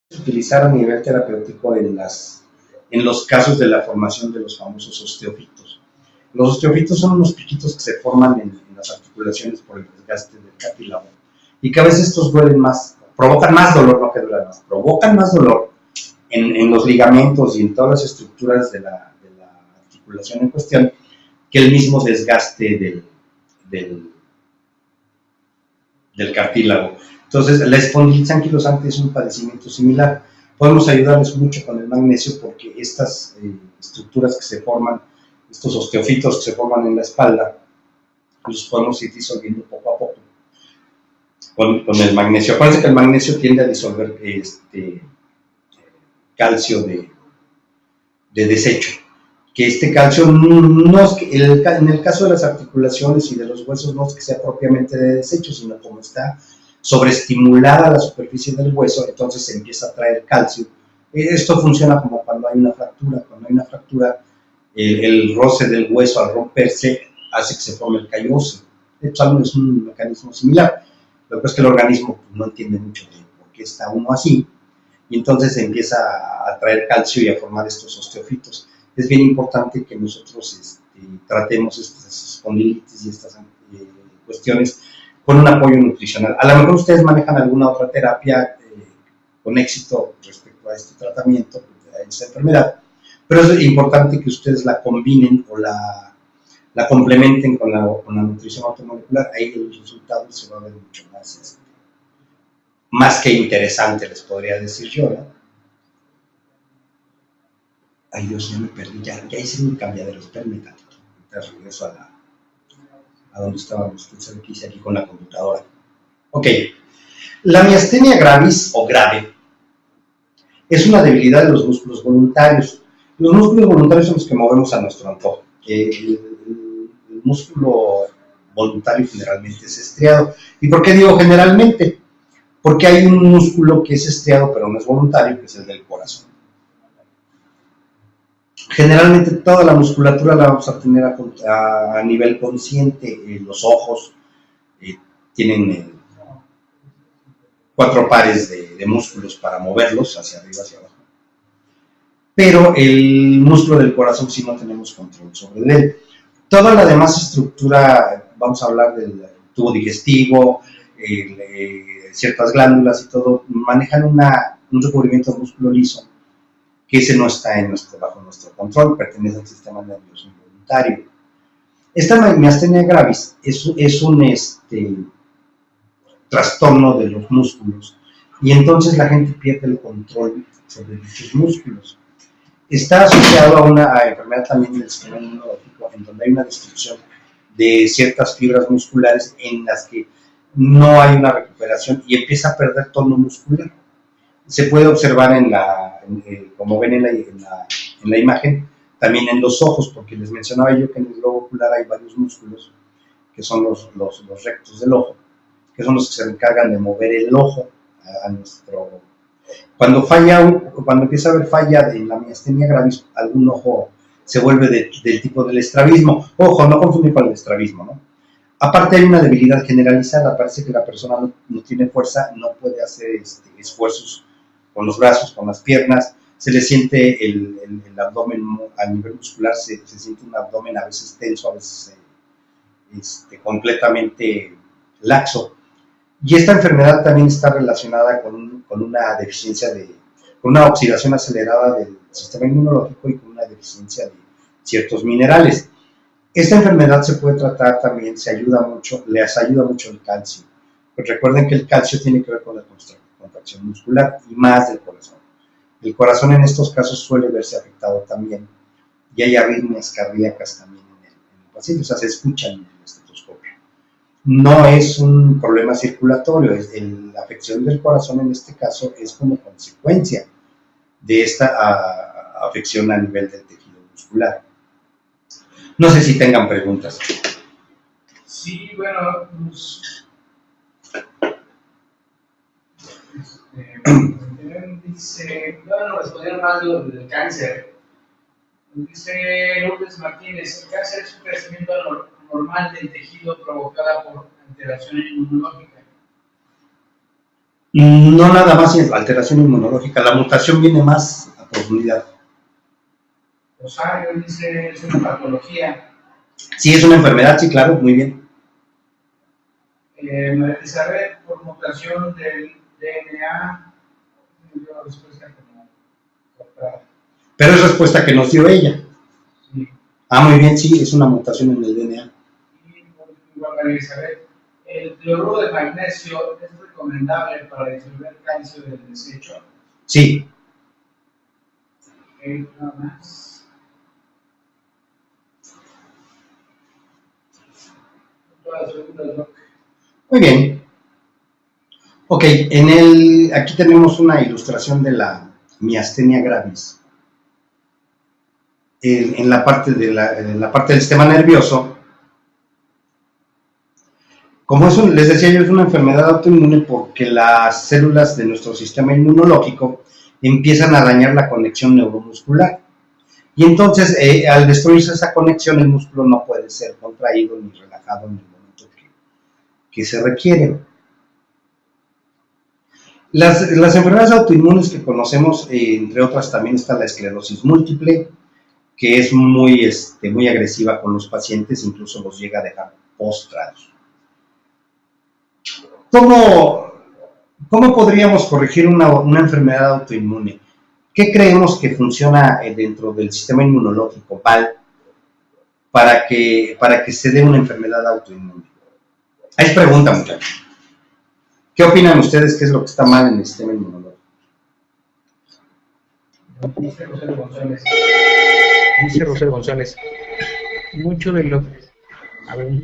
utilizar a nivel terapéutico en los casos de la formación de los famosos osteofitos. Los osteofitos son unos piquitos que se forman en las articulaciones por el desgaste del cartílago y que a veces estos duelen más, provocan más dolor, no que duelen más, provocan más dolor en los ligamentos y en todas las estructuras de la articulación en cuestión que el mismo desgaste del, del cartílago. Entonces, la espondilitis anquilosante es un padecimiento similar. Podemos ayudarles mucho con el magnesio porque estas estructuras que se forman, estos osteofitos que se forman en la espalda, los podemos ir disolviendo poco a poco con el magnesio. Acuérdense que el magnesio tiende a disolver calcio de desecho. Que este calcio no es que en el caso de las articulaciones y de los huesos no es que sea propiamente de desecho, sino como está sobreestimulada la superficie del hueso, entonces se empieza a traer calcio. Esto funciona como cuando hay una fractura. Cuando hay una fractura, el roce del hueso al romperse hace que se forme el callo óseo. Esto es un mecanismo similar. Lo que pasa es que el organismo no entiende mucho de por qué está uno así, y entonces se empieza a traer calcio y a formar estos osteofitos. Es bien importante que nosotros tratemos estas espondilitis y estas cuestiones con un apoyo nutricional. A lo mejor ustedes manejan alguna otra terapia con éxito respecto a este tratamiento, a esta enfermedad, pero es importante que ustedes la combinen o la complementen con la nutrición automolecular. Ahí los resultados se van a ver mucho más que interesante, les podría decir yo, ¿no? Ay, Dios, ya me perdí, ya hice mi cambiadero, espérenme tantito. Ahorita regreso a donde estábamos, quién sabe qué hice aquí con la computadora. Ok, la miastenia gravis o grave es una debilidad de los músculos voluntarios. Los músculos voluntarios son los que movemos a nuestro antojo. El músculo voluntario generalmente es estriado. ¿Y por qué digo generalmente? Porque hay un músculo que es estriado pero no es voluntario, que es el del corazón. Generalmente toda la musculatura la vamos a tener a nivel consciente. Los ojos tienen 4 pares de músculos para moverlos hacia arriba, hacia abajo. Pero el músculo del corazón sí no tenemos control sobre él. Toda la demás estructura, vamos a hablar del tubo digestivo, ciertas glándulas y todo, manejan un recubrimiento de músculo liso, que ese no está bajo nuestro control, pertenece al sistema nervioso involuntario. Esta miastenia gravis es un trastorno de los músculos y entonces la gente pierde el control sobre dichos músculos. Está asociado a una enfermedad también del sistema inmunológico, en donde hay una destrucción de ciertas fibras musculares en las que no hay una recuperación y empieza a perder tono muscular. Se puede observar como ven en la imagen, también en los ojos, porque les mencionaba yo que en el globo ocular hay varios músculos, que son los rectos del ojo, que son los que se encargan de mover el ojo a nuestro... Cuando empieza a haber falla en la miastenia gravis, algún ojo se vuelve del tipo del estrabismo. Ojo, no confundir con el estrabismo, ¿no? Aparte hay una debilidad generalizada, parece que la persona no tiene fuerza, no puede hacer esfuerzos con los brazos, con las piernas, se le siente el abdomen a nivel muscular, se siente un abdomen a veces tenso, a veces completamente laxo. Y esta enfermedad también está relacionada con una deficiencia con una oxidación acelerada del sistema inmunológico y con una deficiencia de ciertos minerales. Esta enfermedad se puede tratar también, les ayuda mucho el calcio. Pues recuerden que el calcio tiene que ver con la contracción muscular y más del corazón. El corazón en estos casos suele verse afectado también y hay arritmias cardíacas también en el paciente, o sea, se escuchan en el estetoscopio. No es un problema circulatorio, la afección del corazón en este caso es como consecuencia de esta afección a nivel del tejido muscular. No sé si tengan preguntas. Sí, bueno, dice, bueno, respondieron más del cáncer. Dice Lourdes Martínez, el cáncer es un crecimiento normal del tejido provocada por alteración inmunológica. No nada más alteración inmunológica, la mutación viene más a profundidad. Rosario dice, es una patología. Sí, es una enfermedad, sí, claro, muy bien. María Elizabeth, por mutación del DNA, dio respuesta como cortada. Pero es respuesta que nos dio ella. Sí. Ah, muy bien, sí, es una mutación en el DNA. Y igual María Elizabeth, el cloruro de magnesio es recomendable para disolver calcio del desecho. Sí. Nada más. Todas las preguntas, ¿no? Muy bien. Ok, aquí tenemos una ilustración de la miastenia gravis. En la parte del sistema nervioso, como les decía yo, es una enfermedad autoinmune porque las células de nuestro sistema inmunológico empiezan a dañar la conexión neuromuscular. Y entonces, al destruirse esa conexión, el músculo no puede ser contraído ni relajado en el momento que se requiere. Las enfermedades autoinmunes que conocemos, entre otras, también está la esclerosis múltiple, que es muy agresiva con los pacientes, incluso los llega a dejar postrados. ¿Cómo podríamos corregir una enfermedad autoinmune? ¿Qué creemos que funciona dentro del sistema inmunológico para que se dé una enfermedad autoinmune? Ahí pregunta, muchachos. ¿Qué opinan ustedes? ¿Qué es lo que está mal en el sistema inmunológico? Dice Rosario González. Dice Rosario González. Mucho de lo... A ver.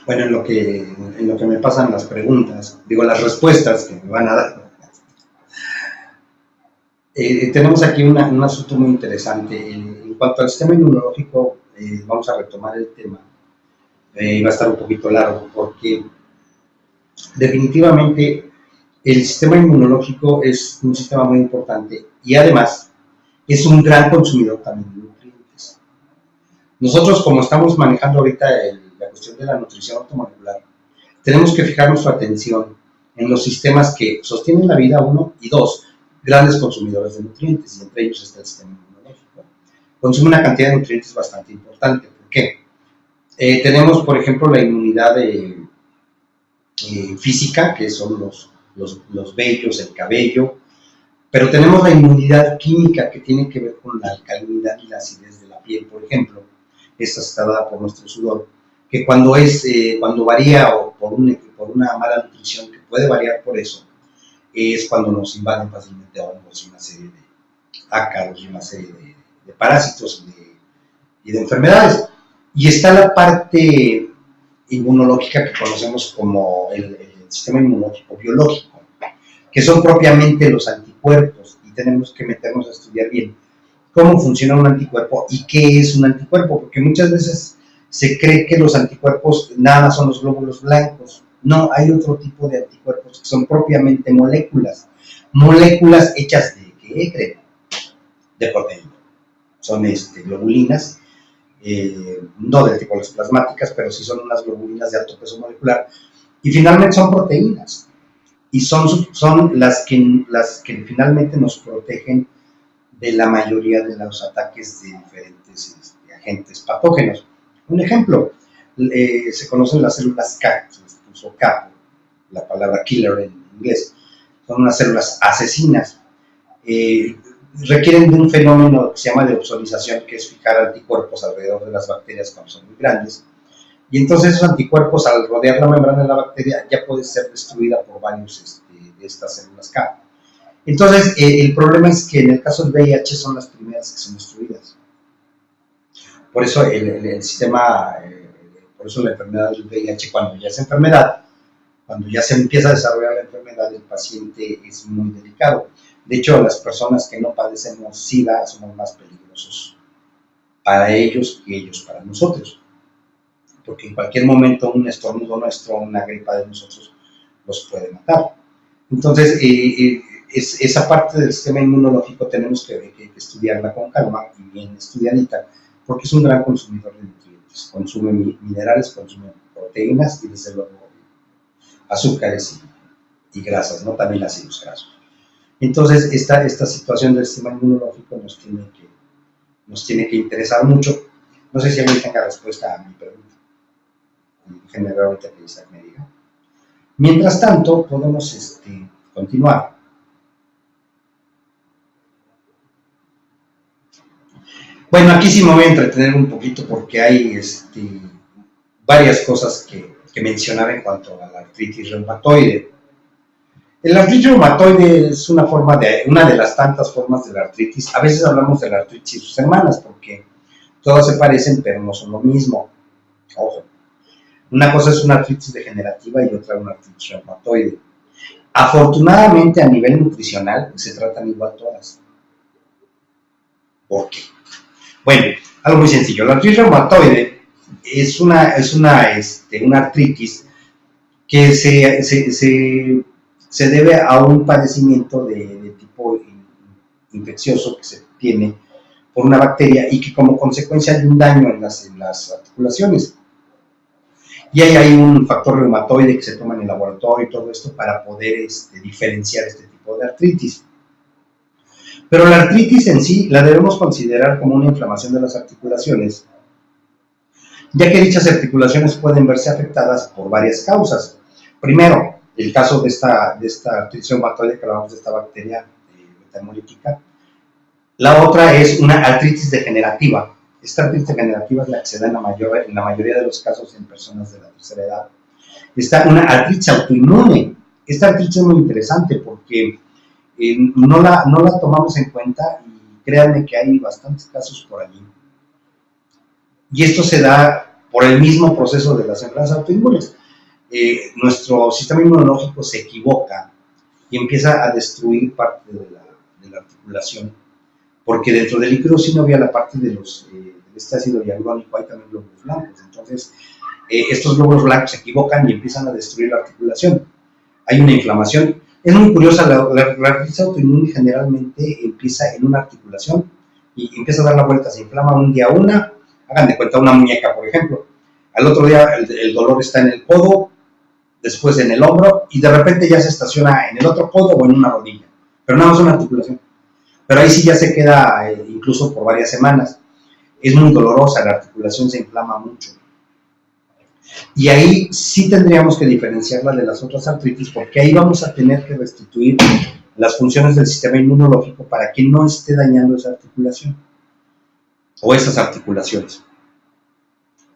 Bueno, en lo que me pasan las preguntas, las respuestas que me van a dar. Tenemos aquí un asunto muy interesante. En cuanto al sistema inmunológico, vamos a retomar el tema. Va a estar un poquito largo porque definitivamente el sistema inmunológico es un sistema muy importante y además es un gran consumidor también de nutrientes. Nosotros, como estamos manejando ahorita la cuestión de la nutrición ortomolecular, tenemos que fijar nuestra atención en los sistemas que sostienen la vida, uno, y dos, grandes consumidores de nutrientes, y entre ellos está el sistema inmunológico. Consume una cantidad de nutrientes bastante importante. ¿Por qué? Tenemos, por ejemplo, la inmunidad física, que son los vellos, el cabello, pero tenemos la inmunidad química, que tiene que ver con la alcalinidad y la acidez de la piel, por ejemplo. Esta está dada por nuestro sudor, que cuando varía o por una mala nutrición, que puede variar por eso, es cuando nos invaden fácilmente hongos y una serie de ácaros y una serie de parásitos y de enfermedades. Y está la parte inmunológica que conocemos como el sistema inmunológico biológico, que son propiamente los anticuerpos, y tenemos que meternos a estudiar bien cómo funciona un anticuerpo y qué es un anticuerpo, porque muchas veces se cree que los anticuerpos nada son los glóbulos blancos. No, hay otro tipo de anticuerpos que son propiamente moléculas hechas de ¿qué creen? De proteína. Son globulinas, no del tipo de las plasmáticas, pero sí son unas globulinas de alto peso molecular, y finalmente son proteínas, y son las que finalmente nos protegen de la mayoría de los ataques de diferentes agentes patógenos. Un ejemplo, se conocen las células K, se les puso K, la palabra killer en inglés, son unas células asesinas. Requieren de un fenómeno que se llama de opsonización, que es fijar anticuerpos alrededor de las bacterias cuando son muy grandes, y entonces esos anticuerpos, al rodear la membrana de la bacteria, ya puede ser destruida por varios de estas células K. Entonces, el problema es que en el caso del VIH son las primeras que son destruidas. Por eso el sistema, por eso la enfermedad del VIH, cuando ya es enfermedad, cuando ya se empieza a desarrollar la enfermedad, el paciente es muy delicado. De hecho, las personas que no padecemos SIDA somos más peligrosos para ellos que ellos para nosotros. Porque en cualquier momento un estornudo nuestro, una gripa de nosotros, los puede matar. Entonces, esa parte del sistema inmunológico tenemos que estudiarla con calma y bien estudiadita, porque es un gran consumidor de nutrientes. Consume minerales, consume proteínas y desde luego azúcares y grasas, ¿no? También ácidos grasos. Entonces, esta situación del sistema inmunológico nos tiene que interesar mucho. No sé si alguien tenga respuesta a mi pregunta. Generalmente que Isaac me diga. Mientras tanto, podemos continuar. Bueno, aquí sí me voy a entretener un poquito porque hay varias cosas que mencionar en cuanto a la artritis reumatoide. El artritis reumatoide es una de las tantas formas de la artritis. A veces hablamos de la artritis y sus hermanas porque todas se parecen, pero no son lo mismo. Ojo. Una cosa es una artritis degenerativa y otra una artritis reumatoide. Afortunadamente, a nivel nutricional, se tratan igual todas. ¿Por qué? Bueno, algo muy sencillo. La artritis reumatoide es una artritis que se debe a un padecimiento de tipo infeccioso que se tiene por una bacteria y que como consecuencia hay un daño en las articulaciones. Y ahí hay un factor reumatoide que se toma en el laboratorio y todo esto para poder diferenciar este tipo de artritis. Pero la artritis en sí la debemos considerar como una inflamación de las articulaciones, ya que dichas articulaciones pueden verse afectadas por varias causas. Primero, el caso de esta artritis reumatoide que hablamos de esta bacteria beta-hemolítica. La otra es una artritis degenerativa. Esta artritis degenerativa es la que se da en la mayoría de los casos en personas de la tercera edad. Está una artritis autoinmune. Esta artritis es muy interesante porque no la tomamos en cuenta y créanme que hay bastantes casos por allí. Y esto se da por el mismo proceso de las enfermedades autoinmunes. Nuestro sistema inmunológico se equivoca y empieza a destruir parte de la articulación, porque dentro del líquido sinovial, la parte de este ácido hialurónico, hay también glóbulos blancos. Entonces, estos glóbulos blancos se equivocan y empiezan a destruir la articulación. Hay una inflamación. Es muy curiosa, la artritis autoinmune generalmente empieza en una articulación y empieza a dar la vuelta, se inflama un día una, hagan de cuenta una muñeca, por ejemplo. Al otro día el dolor está en el codo, después en el hombro y de repente ya se estaciona en el otro codo o en una rodilla, pero nada más una articulación. Pero ahí sí ya se queda incluso por varias semanas. Es muy dolorosa, la articulación se inflama mucho. Y ahí sí tendríamos que diferenciarla de las otras artritis, porque ahí vamos a tener que restituir las funciones del sistema inmunológico para que no esté dañando esa articulación o esas articulaciones.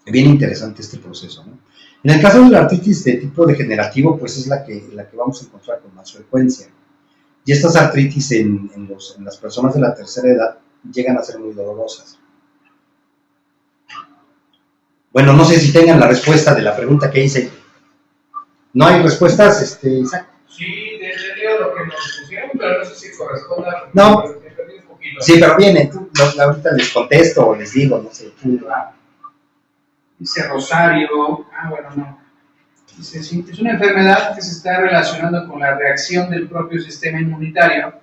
Es bien interesante este proceso, ¿no? En el caso de la artritis de tipo degenerativo, pues es la que vamos a encontrar con más frecuencia. Y estas artritis en las personas de la tercera edad llegan a ser muy dolorosas. Bueno, no sé si tengan la respuesta de la pregunta que hice. ¿No hay respuestas, Isaac? Sí, leo lo que nos pusieron, pero no sé si corresponda. No. Sí, pero viene, ahorita les contesto o les digo, no sé. Dice Rosario, bueno, no. Dice, sí, es una enfermedad que se está relacionando con la reacción del propio sistema inmunitario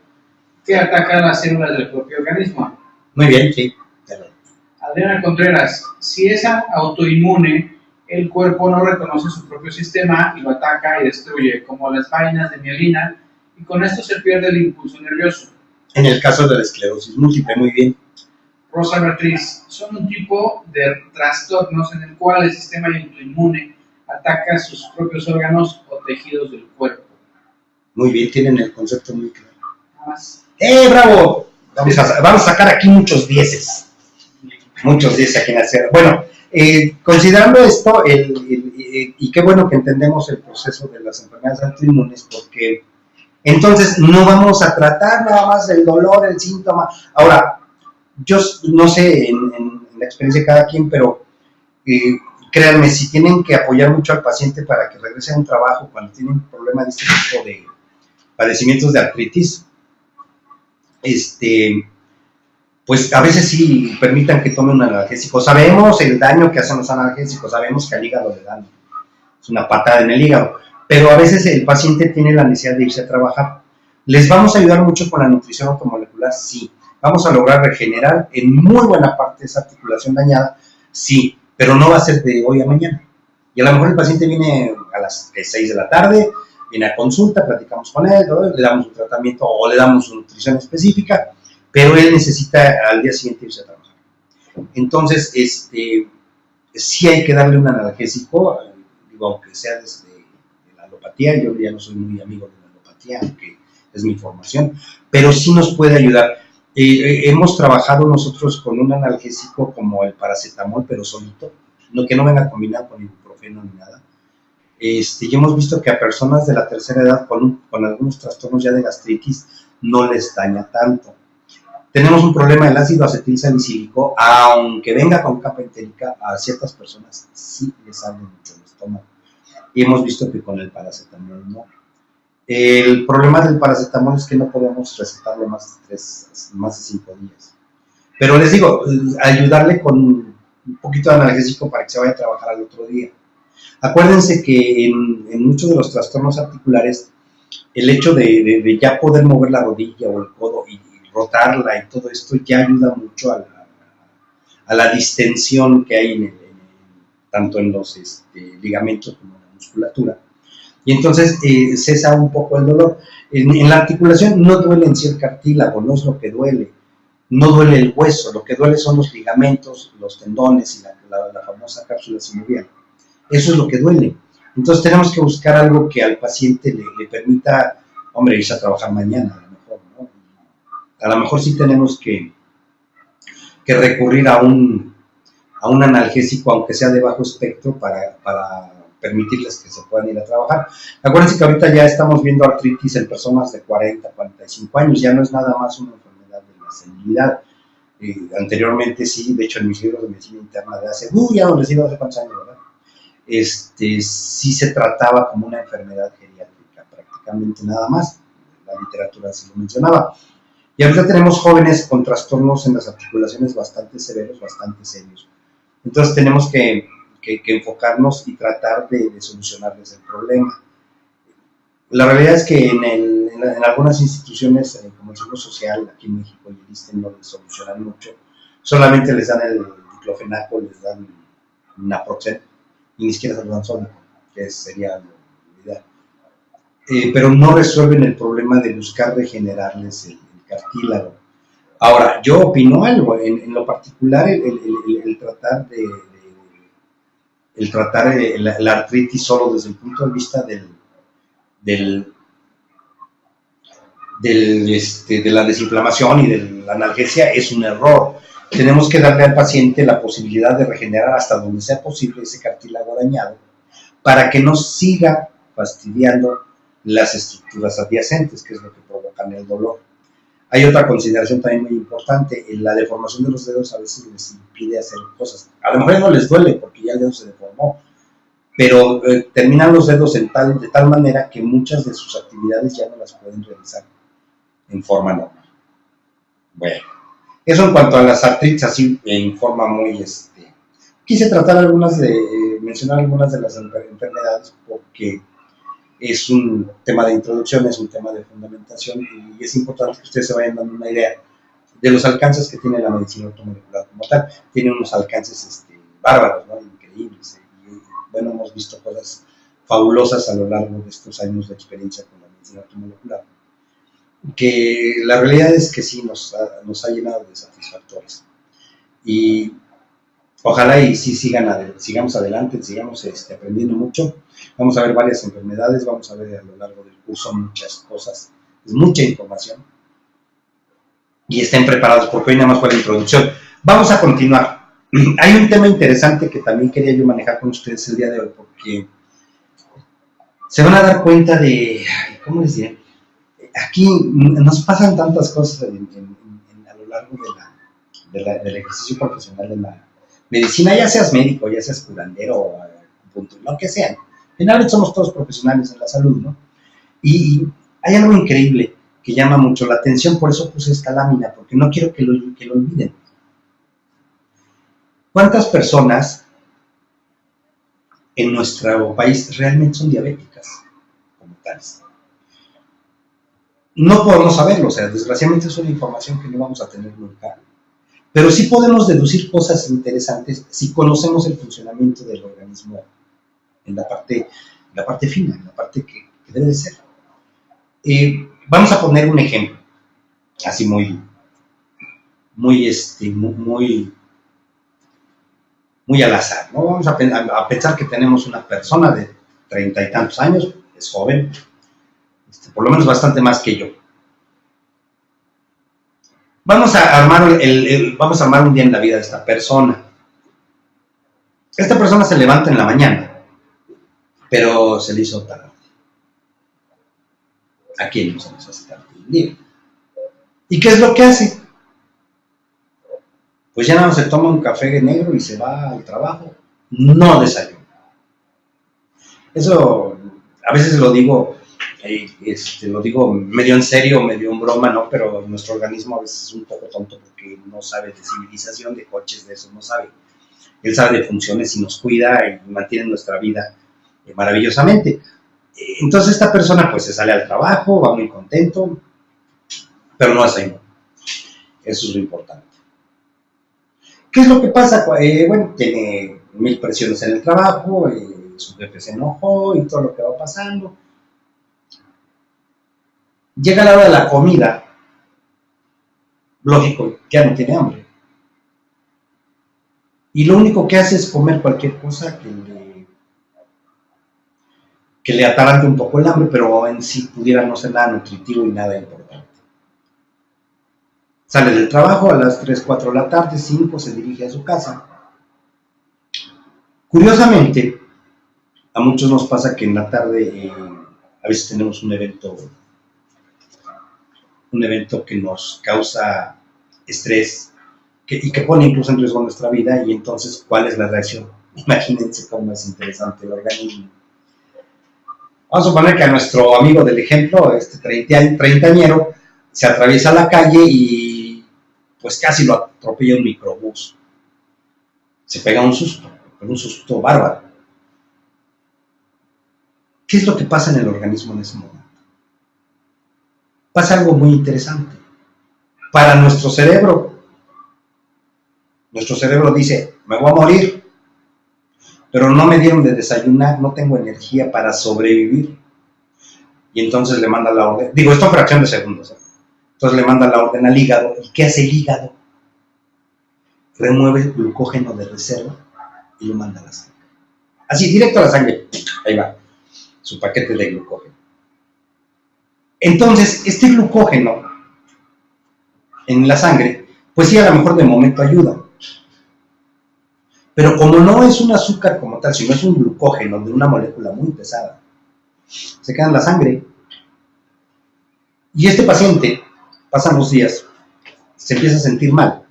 que ataca las células del propio organismo. Muy bien, sí. Adriana Contreras, si es autoinmune, el cuerpo no reconoce su propio sistema y lo ataca y destruye, como las vainas de mielina, y con esto se pierde el impulso nervioso. En el caso de la esclerosis múltiple, muy bien. Rosa Beatriz, son un tipo de trastornos en el cual el sistema autoinmune ataca sus propios órganos o tejidos del cuerpo. Muy bien, tienen el concepto muy claro. Nada más. ¡Bravo! Vamos a sacar aquí muchos dieces. Muchos dieces aquí en hacer. Bueno, considerando esto, y qué bueno que entendemos el proceso de las enfermedades autoinmunes, porque entonces no vamos a tratar nada más el dolor, el síntoma. Ahora, yo no sé en la experiencia de cada quien, pero créanme, si tienen que apoyar mucho al paciente para que regrese a un trabajo cuando tienen problema de este tipo de padecimientos de artritis, pues a veces sí permitan que tome un analgésico. Sabemos el daño que hacen los analgésicos, sabemos que al hígado le dan, es una patada en el hígado, pero a veces el paciente tiene la necesidad de irse a trabajar. ¿Les vamos a ayudar mucho con la nutrición automolecular? Sí. ¿Vamos a lograr regenerar en muy buena parte esa articulación dañada? Sí, pero no va a ser de hoy a mañana. Y a lo mejor el paciente viene a las 6 de la tarde, viene a consulta, platicamos con él, ¿no? Le damos un tratamiento o le damos una nutrición específica, pero él necesita al día siguiente irse a trabajar. Entonces, sí hay que darle un analgésico, digo, aunque sea desde la alopatía. Yo ya no soy muy amigo de la alopatía, aunque es mi formación, pero sí nos puede ayudar. Hemos trabajado nosotros con un analgésico como el paracetamol, pero solito, que no venga combinado con ibuprofeno ni nada. Y hemos visto que a personas de la tercera edad con algunos trastornos ya de gastritis no les daña tanto. Tenemos un problema del ácido acetil salicílico, aunque venga con capa entérica, a ciertas personas sí les abre mucho el estómago. Y hemos visto que con el paracetamol no. El problema del paracetamol es que no podemos recetarle más de 5 días. Pero les digo, ayudarle con un poquito de analgésico para que se vaya a trabajar al otro día. Acuérdense que en muchos de los trastornos articulares, el hecho de ya poder mover la rodilla o el codo y rotarla y todo esto ya ayuda mucho a la distensión que hay tanto en los ligamentos como en la musculatura. Y entonces cesa un poco el dolor. En la articulación no duele en sí el cartílago, no es lo que duele. No duele el hueso, lo que duele son los ligamentos, los tendones y la famosa cápsula sinovial. Eso es lo que duele. Entonces tenemos que buscar algo que al paciente le permita, hombre, irse a trabajar mañana, a lo mejor, ¿no? A lo mejor sí tenemos que recurrir a un analgésico, aunque sea de bajo espectro, para permitirles que se puedan ir a trabajar. Acuérdense que ahorita ya estamos viendo artritis en personas de 40, 45 años, ya no es nada más una enfermedad de la senilidad. Anteriormente sí, de hecho en mis libros de medicina interna de hace, ya no les digo hace cuántos años, ¿verdad? Sí se trataba como una enfermedad geriátrica, prácticamente nada más, la literatura así lo mencionaba. Y ahorita tenemos jóvenes con trastornos en las articulaciones bastante severos, bastante serios. Entonces tenemos que enfocarnos y tratar de solucionarles el problema. La realidad es que en algunas instituciones, como el Seguro Social, aquí en México y el ISSSTE, no les solucionan mucho. Solamente les dan el diclofenaco, les dan naproxen, y ni siquiera se lo dan solo, que sería lo ideal. Pero no resuelven el problema de buscar regenerarles el cartílago. Ahora, yo opino algo, en lo particular, el tratar la artritis solo desde el punto de vista de la desinflamación y de la analgesia es un error. Tenemos que darle al paciente la posibilidad de regenerar hasta donde sea posible ese cartílago dañado para que no siga fastidiando las estructuras adyacentes, que es lo que provocan el dolor. Hay otra consideración también muy importante, la deformación de los dedos a veces les impide hacer cosas. A lo mejor no les duele porque ya el dedo se deformó, pero terminan los dedos de tal manera que muchas de sus actividades ya no las pueden realizar en forma normal. Bueno, eso en cuanto a las artritis, así en forma muy... Quise mencionar algunas de las enfermedades porque es un tema de introducción, es un tema de fundamentación y es importante que ustedes se vayan dando una idea de los alcances que tiene la medicina automolecular como tal. Tiene unos alcances bárbaros, ¿no? Increíbles. Y bueno, hemos visto cosas fabulosas a lo largo de estos años de experiencia con la medicina automolecular, que la realidad es que sí nos ha llenado de satisfactores. Y ojalá y sí sigamos adelante, sigamos aprendiendo mucho. Vamos a ver varias enfermedades, vamos a ver a lo largo del curso muchas cosas, es mucha información. Y estén preparados porque hoy nada más fue la introducción. Vamos a continuar. Hay un tema interesante que también quería yo manejar con ustedes el día de hoy porque se van a dar cuenta de, ¿cómo les diré? Aquí nos pasan tantas cosas a lo largo del ejercicio profesional de la medicina, ya seas médico, ya seas curandero, lo que sea. Finalmente somos todos profesionales en la salud, ¿no? Y hay algo increíble que llama mucho la atención, por eso puse esta lámina, porque no quiero que lo olviden. ¿Cuántas personas en nuestro país realmente son diabéticas como tales? No podemos saberlo, o sea, desgraciadamente es una información que no vamos a tener nunca. Pero sí podemos deducir cosas interesantes si conocemos el funcionamiento del organismo en la parte fina, en la parte que debe de ser. Vamos a poner un ejemplo, así muy al azar, ¿no? Vamos a pensar que tenemos una persona de 30 y tantos años, es joven, por lo menos bastante más que yo. Vamos a armar un día en la vida de esta persona. Esta persona se levanta en la mañana, pero se le hizo tarde. ¿A quién no se les hace tarde el día? ¿Y qué es lo que hace? Pues ya no se toma un café negro y se va al trabajo. No desayuna. Eso a veces lo digo medio en serio, medio en broma, ¿no? Pero nuestro organismo a veces es un poco tonto porque no sabe de civilización, de coches, de eso, no sabe. Él sabe de funciones y nos cuida y mantiene nuestra vida maravillosamente. Entonces esta persona pues se sale al trabajo, va muy contento, pero no desayuna. Eso es lo importante. ¿Qué es lo que pasa? Bueno, tiene 1000 presiones en el trabajo, su jefe se enojó y todo lo que va pasando. Llega la hora de la comida, lógico, ya no tiene hambre. Y lo único que hace es comer cualquier cosa que le atarante un poco el hambre, pero en sí pudiera no ser nada nutritivo y nada importante. Sale del trabajo a las 3, 4 de la tarde, 5, se dirige a su casa. Curiosamente, a muchos nos pasa que en la tarde a veces tenemos un evento que nos causa estrés y que pone incluso en riesgo nuestra vida, y entonces, ¿cuál es la reacción? Imagínense cómo es interesante el organismo. Vamos a suponer que a nuestro amigo del ejemplo, este treintañero, se atraviesa la calle y pues casi lo atropella un microbús. Se pega un susto bárbaro. ¿Qué es lo que pasa en el organismo en ese momento? Pasa algo muy interesante. Para nuestro cerebro dice, me voy a morir, pero no me dieron de desayunar, no tengo energía para sobrevivir. Y entonces le manda la orden, esto en fracción de segundos, entonces le manda la orden al hígado. ¿Y qué hace el hígado? Remueve el glucógeno de reserva y lo manda a la sangre. Así, directo a la sangre. Ahí va, su paquete de glucógeno. Entonces, este glucógeno en la sangre, pues sí, a lo mejor de momento ayuda. Pero como no es un azúcar como tal, sino es un glucógeno de una molécula muy pesada, se queda en la sangre. Y este paciente, pasan los días, se empieza a sentir mal.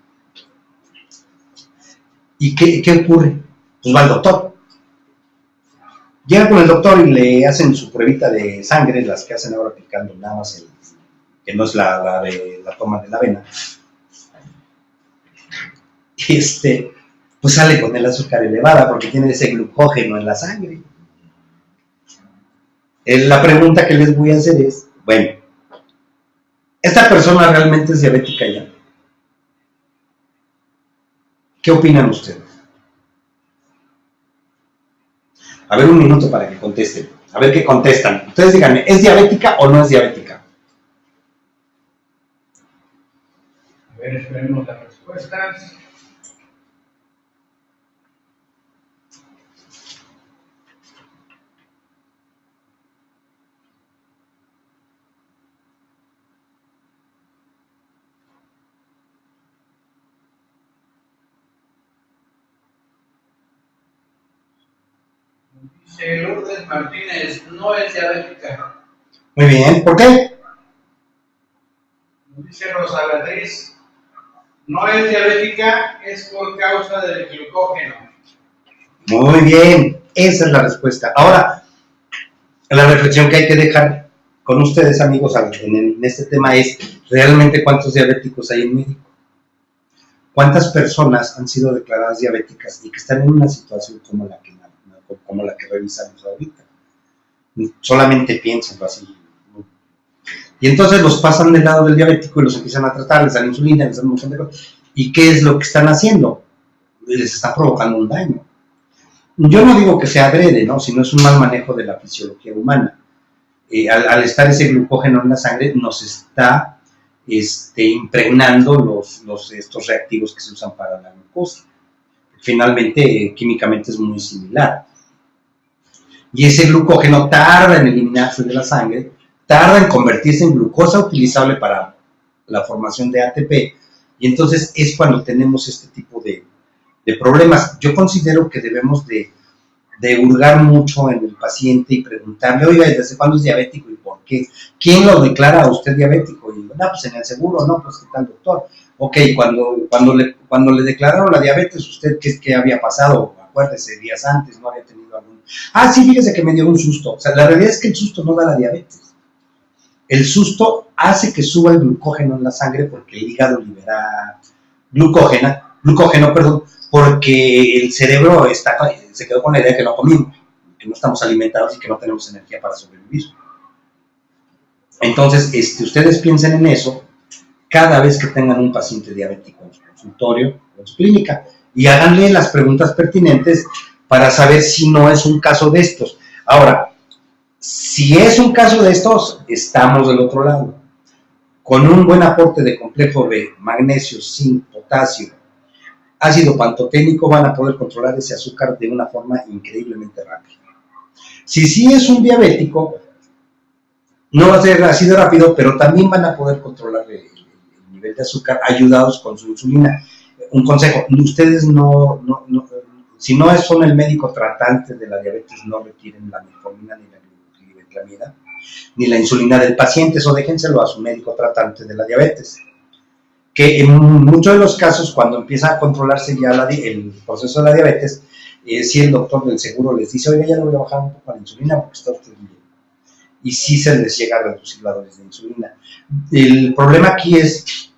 ¿Y qué ocurre? Pues va al doctor. Llega con el doctor y le hacen su pruebita de sangre, las que hacen ahora aplicando nada más que no es la de la toma de la vena. Y pues sale con el azúcar elevada porque tiene ese glucógeno en la sangre. La pregunta que les voy a hacer es, bueno, ¿esta persona realmente es diabética ya? ¿Qué opinan ustedes? A ver, un minuto para que contesten. A ver qué contestan. Ustedes díganme, ¿es diabética o no es diabética? A ver, esperemos las respuestas. Dice Lourdes Martínez, no es diabética. Muy bien, ¿por qué? Dice Rosa Beatriz, no es diabética, es por causa del glucógeno. Muy bien, esa es la respuesta. Ahora, la reflexión que hay que dejar con ustedes, amigos, en este tema es, ¿realmente cuántos diabéticos hay en México? ¿Cuántas personas han sido declaradas diabéticas y que están en una situación como la que revisamos ahorita? Solamente piénsenlo así. Y entonces los pasan del lado del diabético y los empiezan a tratar, les dan insulina, les dan un montón de cosas. ¿Y qué es lo que están haciendo? Les está provocando un daño. Yo no digo que sea adrede, ¿no? Sino es un mal manejo de la fisiología humana. Al estar ese glucógeno en la sangre, nos está impregnando estos reactivos que se usan para la glucosa. Finalmente, químicamente es muy similar. Y ese glucógeno tarda en eliminarse de la sangre, tarda en convertirse en glucosa utilizable para la formación de ATP, y entonces es cuando tenemos este tipo de problemas. Yo considero que debemos de hurgar mucho en el paciente y preguntarle, oiga, ¿desde cuándo es diabético y por qué? ¿Quién lo declara a usted diabético? Y no, pues en el seguro, no, pues ¿qué tal, doctor? Ok, cuando le declararon la diabetes, ¿usted qué había pasado? Acuérdese, días antes, no había tenido algún... Ah, sí, fíjese que me dio un susto. O sea, la realidad es que el susto no da la diabetes. El susto hace que suba el glucógeno en la sangre porque el hígado libera glucógeno, porque el cerebro se quedó con la idea que no comimos, que no estamos alimentados y que no tenemos energía para sobrevivir. Entonces, ustedes piensen en eso cada vez que tengan un paciente diabético en su consultorio o en su clínica y háganle las preguntas pertinentes para saber si no es un caso de estos. Ahora, si es un caso de estos, estamos del otro lado. Con un buen aporte de complejo B, magnesio, zinc, potasio, ácido pantoténico, van a poder controlar ese azúcar de una forma increíblemente rápida. Si sí es un diabético, no va a ser así de rápido, pero también van a poder controlar el nivel de azúcar ayudados con su insulina. Un consejo, ustedes si no son el médico tratante de la diabetes, no requieren la metformina ni la glucosamina ni la insulina del paciente, eso déjenselo a su médico tratante de la diabetes. Que en muchos de los casos, cuando empieza a controlarse ya el proceso de la diabetes, si el doctor del seguro les dice, oiga, ya le voy a bajar un poco la insulina porque está usted bien. Y sí se les llega a reducir la dosis de insulina. El problema aquí es,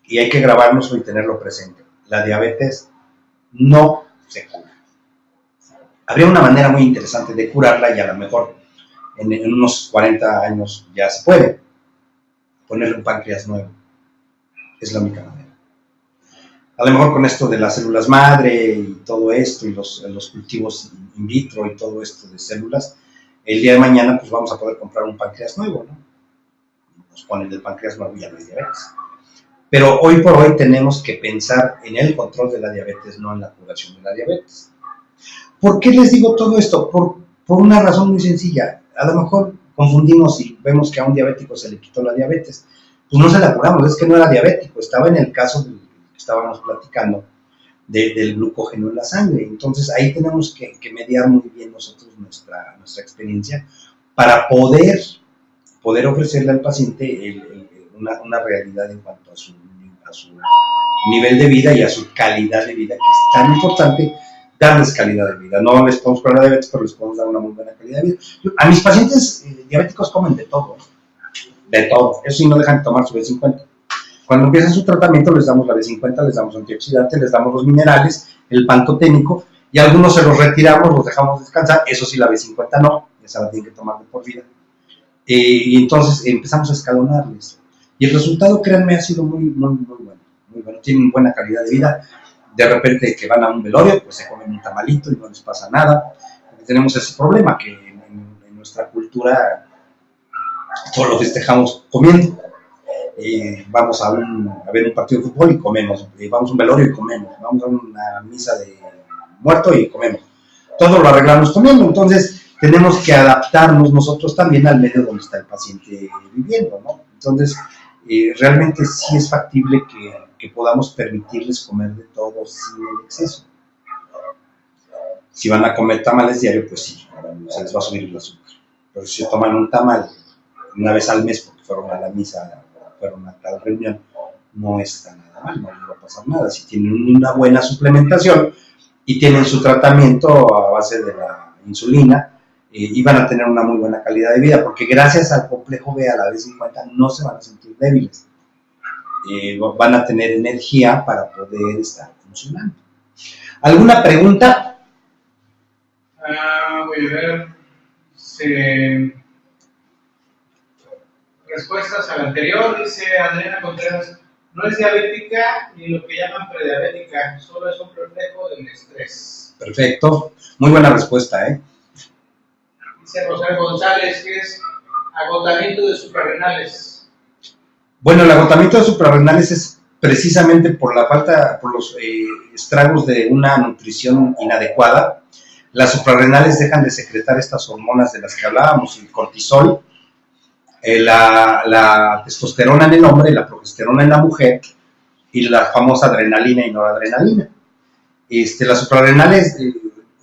y hay que grabárnoslo y tenerlo presente, la diabetes no se cura. Habría una manera muy interesante de curarla y a lo mejor en unos 40 años ya se puede. Ponerle un páncreas nuevo. Es la única manera. A lo mejor con esto de las células madre y todo esto, y los cultivos in vitro y todo esto de células, el día de mañana pues vamos a poder comprar un páncreas nuevo, ¿no? Nos ponen el páncreas nuevo y ya no hay diabetes. Pero hoy por hoy tenemos que pensar en el control de la diabetes, no en la curación de la diabetes. ¿Por qué les digo todo esto? Por una razón muy sencilla. A lo mejor confundimos y vemos que a un diabético se le quitó la diabetes. Pues no se la curamos, es que no era diabético, estaba en el caso del que estábamos platicando del glucógeno en la sangre. Entonces ahí tenemos que mediar muy bien nosotros nuestra experiencia para poder ofrecerle al paciente una realidad en cuanto a su nivel de vida y a su calidad de vida, que es tan importante darles calidad de vida. No les podemos curar la diabetes, pero les podemos dar una muy buena calidad de vida. A mis pacientes diabéticos comen de todo. Eso sí, no dejan de tomar su B50. Cuando empiezan su tratamiento les damos la B50, les damos antioxidantes, les damos los minerales, el pantoténico, y algunos se los retiramos, los dejamos descansar. Eso sí, la B50 no, esa la tienen que tomar de por vida. Y entonces empezamos a escalonarles. Y el resultado, créanme, ha sido muy bueno. Muy bueno. Tienen buena calidad de vida. De repente que van a un velorio, pues se comen un tamalito y no les pasa nada. Porque tenemos ese problema que en nuestra cultura todos lo festejamos comiendo. Vamos a ver un partido de fútbol y comemos. Vamos a un velorio y comemos. Vamos a una misa de muerto y comemos. Todo lo arreglamos comiendo. Entonces tenemos que adaptarnos nosotros también al medio donde está el paciente viviendo, ¿no? Entonces realmente sí es factible que podamos permitirles comer de todo sin el exceso. Si van a comer tamales diario, pues sí, se les va a subir el azúcar. Pero si toman un tamal una vez al mes porque fueron a la misa, fueron a tal reunión, no está nada mal, no les va a pasar nada. Si tienen una buena suplementación y tienen su tratamiento a base de la insulina, y van a tener una muy buena calidad de vida, porque gracias al complejo B, a la B50, no se van a sentir débiles. Van a tener energía para poder estar funcionando. ¿Alguna pregunta? Voy a ver. respuestas a la anterior, dice Adriana Contreras, no es diabética ni lo que llaman prediabética, solo es un reflejo del estrés. Perfecto, muy buena respuesta, ¿eh? Dice Rosario González, que es agotamiento de suprarrenales. Bueno, el agotamiento de suprarrenales es precisamente por la falta, por los estragos de una nutrición inadecuada. Las suprarrenales dejan de secretar estas hormonas de las que hablábamos, el cortisol, la testosterona en el hombre, la progesterona en la mujer y la famosa adrenalina y noradrenalina. Las suprarrenales,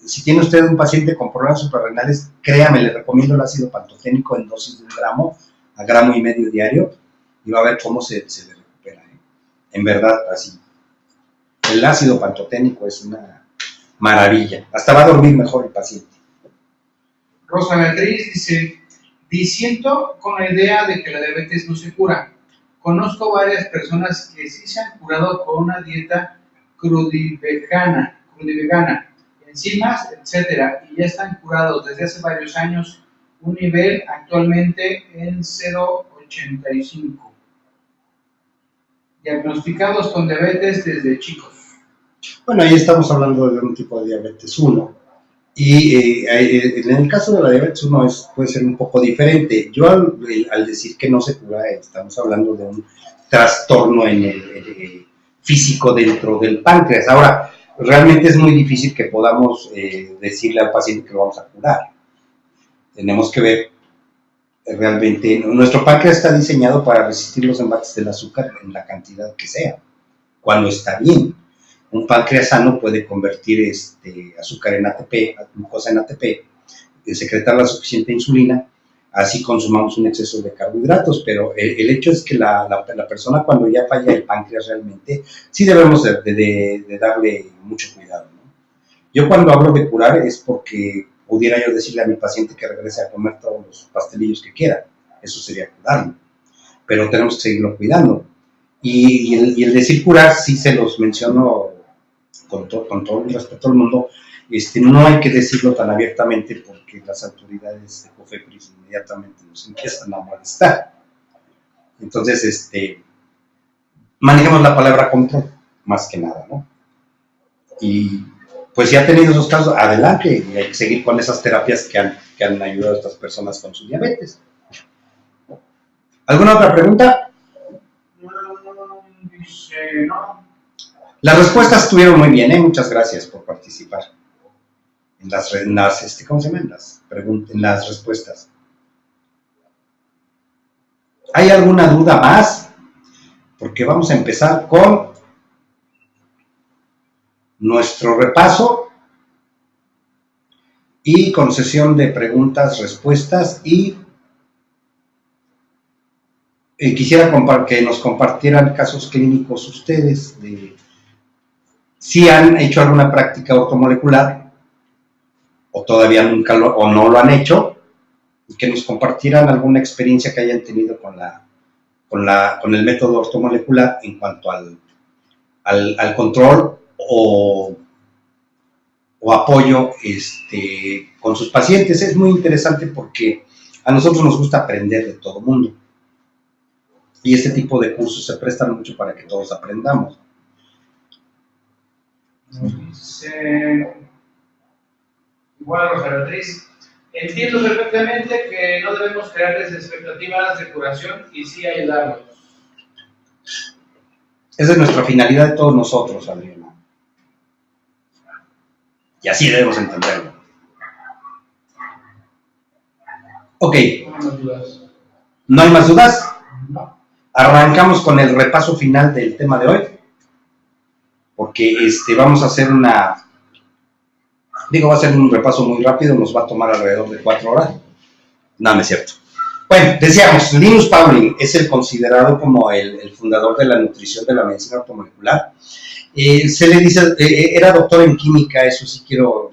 si tiene usted un paciente con problemas suprarrenales, créame, le recomiendo el ácido pantoténico en dosis de 1 gramo a 1,5 gramos diario y va a ver cómo se le recupera. En verdad, así. El ácido pantoténico es una maravilla. Hasta va a dormir mejor el paciente. Rosa Beatriz dice, disiento con la idea de que la diabetes no se cura. Conozco varias personas que sí se han curado con una dieta crudivegana, enzimas, etcétera, y ya están curados desde hace varios años, un nivel actualmente en 0,85. Diagnosticados con diabetes desde chicos. Bueno, ahí estamos hablando de un tipo de diabetes 1. Y en el caso de la diabetes 1 puede ser un poco diferente. Yo al decir que no se cura, estamos hablando de un trastorno en el físico dentro del páncreas. Ahora, realmente es muy difícil que podamos decirle al paciente que lo vamos a curar. Tenemos que ver realmente, nuestro páncreas está diseñado para resistir los embates del azúcar en la cantidad que sea, cuando está bien. Un páncreas sano puede convertir azúcar en ATP, glucosa en ATP, secretar la suficiente insulina, así consumamos un exceso de carbohidratos, pero el hecho es que la persona cuando ya falla el páncreas realmente, sí debemos de darle mucho cuidado, ¿no? Yo cuando hablo de curar es porque pudiera yo decirle a mi paciente que regrese a comer todos los pastelillos que quiera, eso sería curarlo, pero tenemos que seguirlo cuidando. Y el decir curar, sí se los menciono con todo el respeto al mundo, no hay que decirlo tan abiertamente porque las autoridades de COFEPRIS inmediatamente nos empiezan a molestar. Entonces, manejemos la palabra control, más que nada, ¿no? Y pues si ha tenido esos casos, adelante, y hay que seguir con esas terapias que han ayudado a estas personas con su diabetes. ¿Alguna otra pregunta? Dice, no. Las respuestas estuvieron muy bien, muchas gracias por participar en las ¿cómo se llaman? En las respuestas. ¿Hay alguna duda más? Porque vamos a empezar con nuestro repaso y con sesión de preguntas, respuestas y quisiera que nos compartieran casos clínicos ustedes de si han hecho alguna práctica ortomolecular o todavía nunca o no lo han hecho, y que nos compartieran alguna experiencia que hayan tenido con el método ortomolecular en cuanto al control o apoyo con sus pacientes. Es muy interesante porque a nosotros nos gusta aprender de todo mundo y este tipo de cursos se prestan mucho para que todos aprendamos. Dice, igual Rosa Beatriz, entiendo perfectamente que no debemos crearles expectativas de curación y sí ayudarlos. Esa es nuestra finalidad de todos nosotros, Adriana. Y así debemos entenderlo. Ok. ¿No hay más dudas? No. Arrancamos con el repaso final del tema de hoy. Porque vamos a hacer va a ser un repaso muy rápido, nos va a tomar alrededor de 4 horas. No es cierto. Bueno, decíamos, Linus Pauling es el considerado como el fundador de la nutrición de la medicina ortomolecular. Se le dice, era doctor en química, eso sí no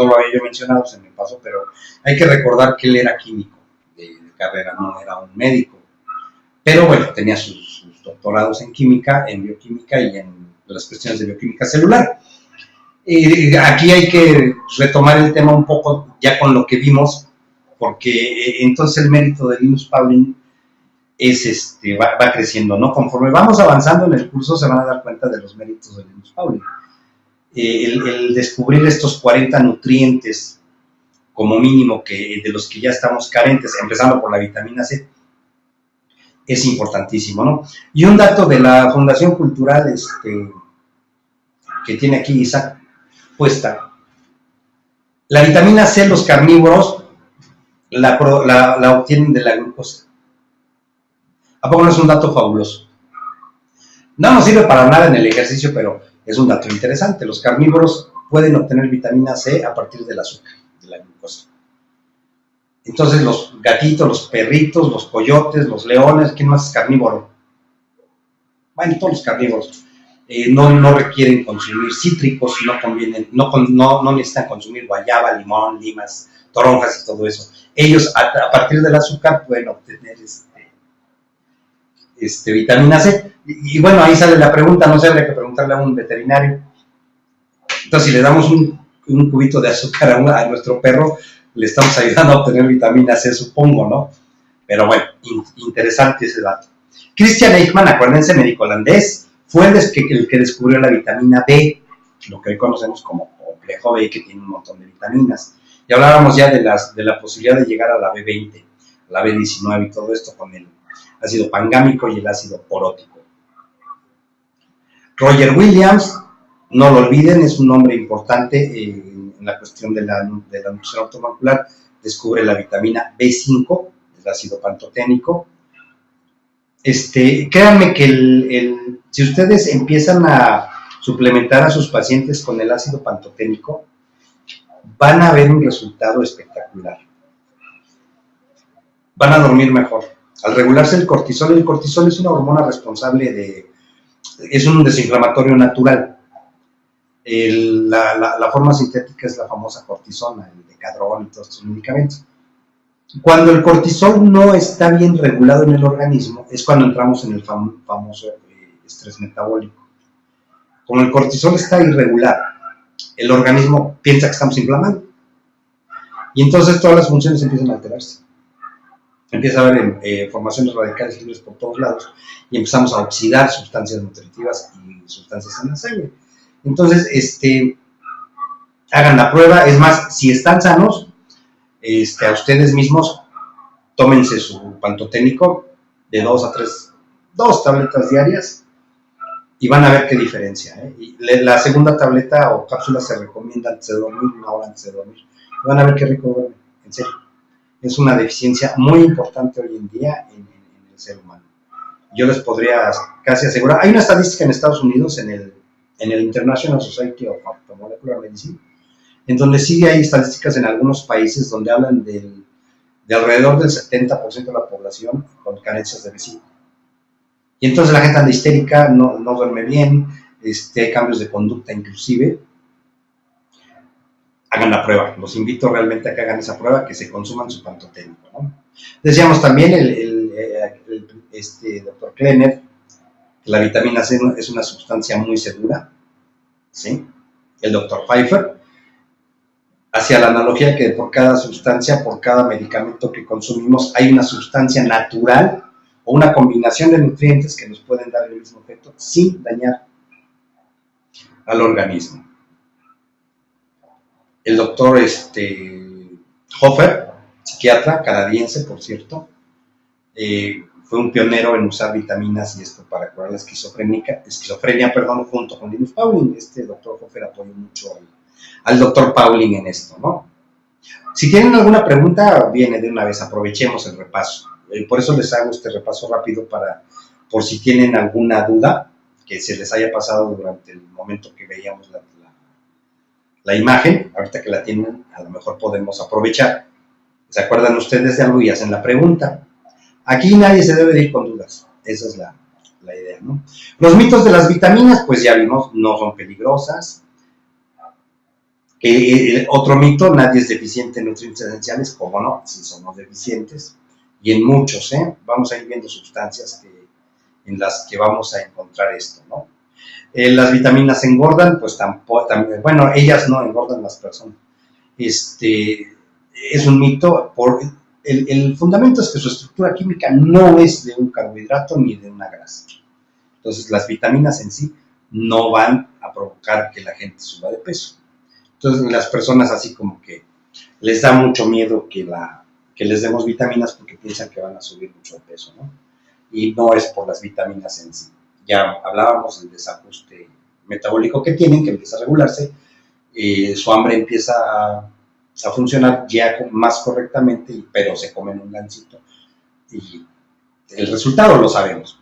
lo había yo mencionado, se me pasó, pero hay que recordar que él era químico de carrera, no era un médico. Pero bueno, tenía sus doctorados en química, en bioquímica y en las cuestiones de bioquímica celular. Aquí hay que retomar el tema un poco ya con lo que vimos, porque entonces el mérito de Linus Pauling va creciendo, ¿no? Conforme vamos avanzando en el curso se van a dar cuenta de los méritos de Linus Pauling. El descubrir estos 40 nutrientes como mínimo de los que ya estamos carentes, empezando por la vitamina C, es importantísimo, ¿no? Y un dato de la Fundación Cultural que tiene aquí Isaac puesta, la vitamina C los carnívoros la obtienen de la glucosa. ¿A poco no es un dato fabuloso? No nos sirve para nada en el ejercicio, pero es un dato interesante. Los carnívoros pueden obtener vitamina C a partir del azúcar, de la glucosa. Entonces los gatitos, los perritos, los coyotes, los leones, ¿quién más es carnívoro? Bueno, todos los carnívoros no requieren consumir cítricos, no necesitan consumir guayaba, limón, limas, toronjas y todo eso. Ellos a partir del azúcar pueden obtener vitamina C. Y bueno, ahí sale la pregunta, no sé, habría que preguntarle a un veterinario. Entonces, si le damos un cubito de azúcar a nuestro perro, le estamos ayudando a obtener vitamina C, supongo, ¿no? Pero bueno, interesante ese dato. Christian Eichmann, acuérdense, médico holandés, fue el que descubrió la vitamina B, lo que hoy conocemos como complejo B, que tiene un montón de vitaminas. Y hablábamos ya de la posibilidad de llegar a la B20, a la B19 y todo esto con el ácido pangámico y el ácido orótico. Roger Williams, no lo olviden, es un nombre importante en la cuestión de la nutrición automolecular, descubre la vitamina B5, el ácido pantoténico. Créanme que si ustedes empiezan a suplementar a sus pacientes con el ácido pantoténico, van a ver un resultado espectacular. Van a dormir mejor. Al regularse el cortisol es una hormona responsable es un desinflamatorio natural. La forma sintética es la famosa cortisona, el decadrón y todos estos medicamentos. Cuando el cortisol no está bien regulado en el organismo, es cuando entramos en el famoso estrés metabólico. Como el cortisol está irregular, el organismo piensa que estamos inflamando. Y entonces todas las funciones empiezan a alterarse. Empieza a haber formaciones radicales libres por todos lados y empezamos a oxidar sustancias nutritivas y sustancias en la sangre. Entonces, hagan la prueba. Es más, si están sanos, a ustedes mismos, tómense su pantoténico de 2 tabletas diarias y van a ver qué diferencia. Y la segunda tableta o cápsula se recomienda antes de dormir, 1 hora antes de dormir. Van a ver qué rico duerme, en serio. Es una deficiencia muy importante hoy en día en el ser humano. Yo les podría casi asegurar, hay una estadística en Estados Unidos, en el International Society of Molecular Medicine, en donde sí hay estadísticas en algunos países donde hablan de alrededor del 70% de la población con carencias de B5. Y entonces la gente anda histérica, no duerme bien, hay cambios de conducta inclusive. Hagan la prueba, los invito realmente a que hagan esa prueba, que se consuman su pantoténico, ¿no? Decíamos también el doctor Klenner que la vitamina C es una sustancia muy segura, ¿sí? El doctor Pfeiffer hacía la analogía que por cada sustancia, por cada medicamento que consumimos, hay una sustancia natural o una combinación de nutrientes que nos pueden dar el mismo efecto sin dañar al organismo. El doctor Hofer, psiquiatra canadiense, por cierto, fue un pionero en usar vitaminas y esto para curar la esquizofrenia, junto con Linus Pauling. Doctor Hofer apoyó mucho al doctor Pauling en esto, ¿no? Si tienen alguna pregunta, viene de una vez, aprovechemos el repaso. Por eso les hago este repaso rápido por si tienen alguna duda que se les haya pasado durante el momento que veíamos la imagen. Ahorita que la tienen, a lo mejor podemos aprovechar. ¿Se acuerdan ustedes de algo y hacen la pregunta? Aquí nadie se debe de ir con dudas. Esa es la idea, ¿no? Los mitos de las vitaminas, pues ya vimos, no son peligrosas. Otro mito, nadie es deficiente en nutrientes esenciales. ¿Cómo no? Sí somos deficientes. Y en muchos, vamos a ir viendo sustancias en las que vamos a encontrar esto, ¿no? Las vitaminas engordan, pues tampoco, bueno, ellas no engordan las personas. Es un mito, el fundamento es que su estructura química no es de un carbohidrato ni de una grasa. Entonces, las vitaminas en sí no van a provocar que la gente suba de peso. Entonces, las personas así como que les da mucho miedo que les demos vitaminas porque piensan que van a subir mucho de peso, ¿no? Y no es por las vitaminas en sí. Ya hablábamos del desajuste metabólico que tienen, que empieza a regularse, su hambre empieza a funcionar ya más correctamente, pero se comen un gansito y el resultado lo sabemos.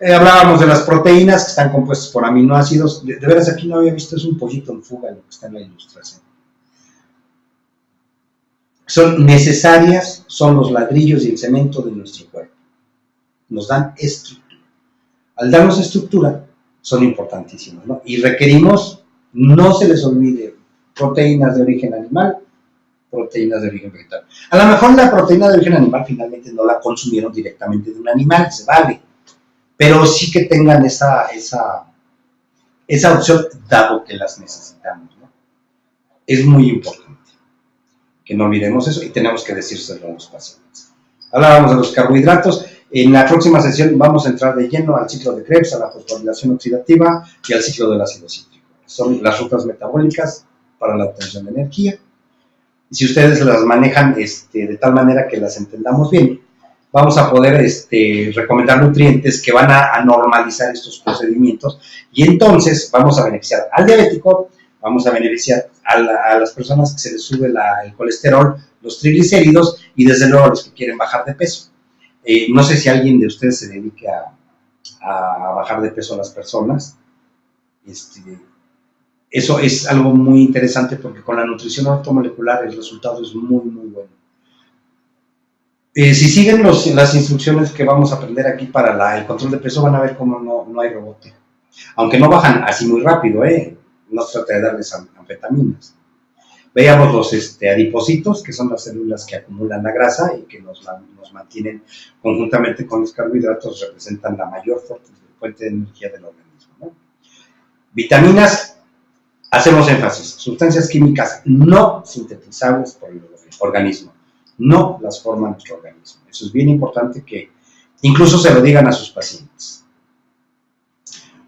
Hablábamos de las proteínas que están compuestas por aminoácidos. De veras aquí no había visto, es un pollito en fuga lo que está en la ilustración. Son necesarias, son los ladrillos y el cemento de nuestro cuerpo. Nos dan estructura. Al darnos estructura, son importantísimos, ¿no? Y requerimos, no se les olvide, proteínas de origen animal, proteínas de origen vegetal. A lo mejor la proteína de origen animal finalmente no la consumieron directamente de un animal, se vale, pero sí que tengan esa opción, dado que las necesitamos, ¿no? Es muy importante que no olvidemos eso y tenemos que decírselo a los pacientes. Hablábamos de los carbohidratos. En la próxima sesión vamos a entrar de lleno al ciclo de Krebs, a la fosforilación oxidativa y al ciclo del ácido cítrico. Son las rutas metabólicas para la obtención de energía. Y si ustedes las manejan de tal manera que las entendamos bien, vamos a poder recomendar nutrientes que van a normalizar estos procedimientos y entonces vamos a beneficiar al diabético, vamos a beneficiar a las personas que se les sube el colesterol, los triglicéridos y desde luego a los que quieren bajar de peso. No sé si alguien de ustedes se dedique a bajar de peso a las personas. Eso es algo muy interesante porque con la nutrición ortomolecular el resultado es muy, muy bueno. Si siguen las instrucciones que vamos a aprender aquí para el control de peso, van a ver cómo no hay rebote. Aunque no bajan así muy rápido, no se trata de darles anfetaminas. Veíamos los adipocitos, que son las células que acumulan la grasa y que nos mantienen conjuntamente con los carbohidratos, representan la mayor fuente de energía del organismo, ¿no? Vitaminas, hacemos énfasis, sustancias químicas no sintetizables por el organismo, no las forma nuestro organismo. Eso es bien importante que incluso se lo digan a sus pacientes.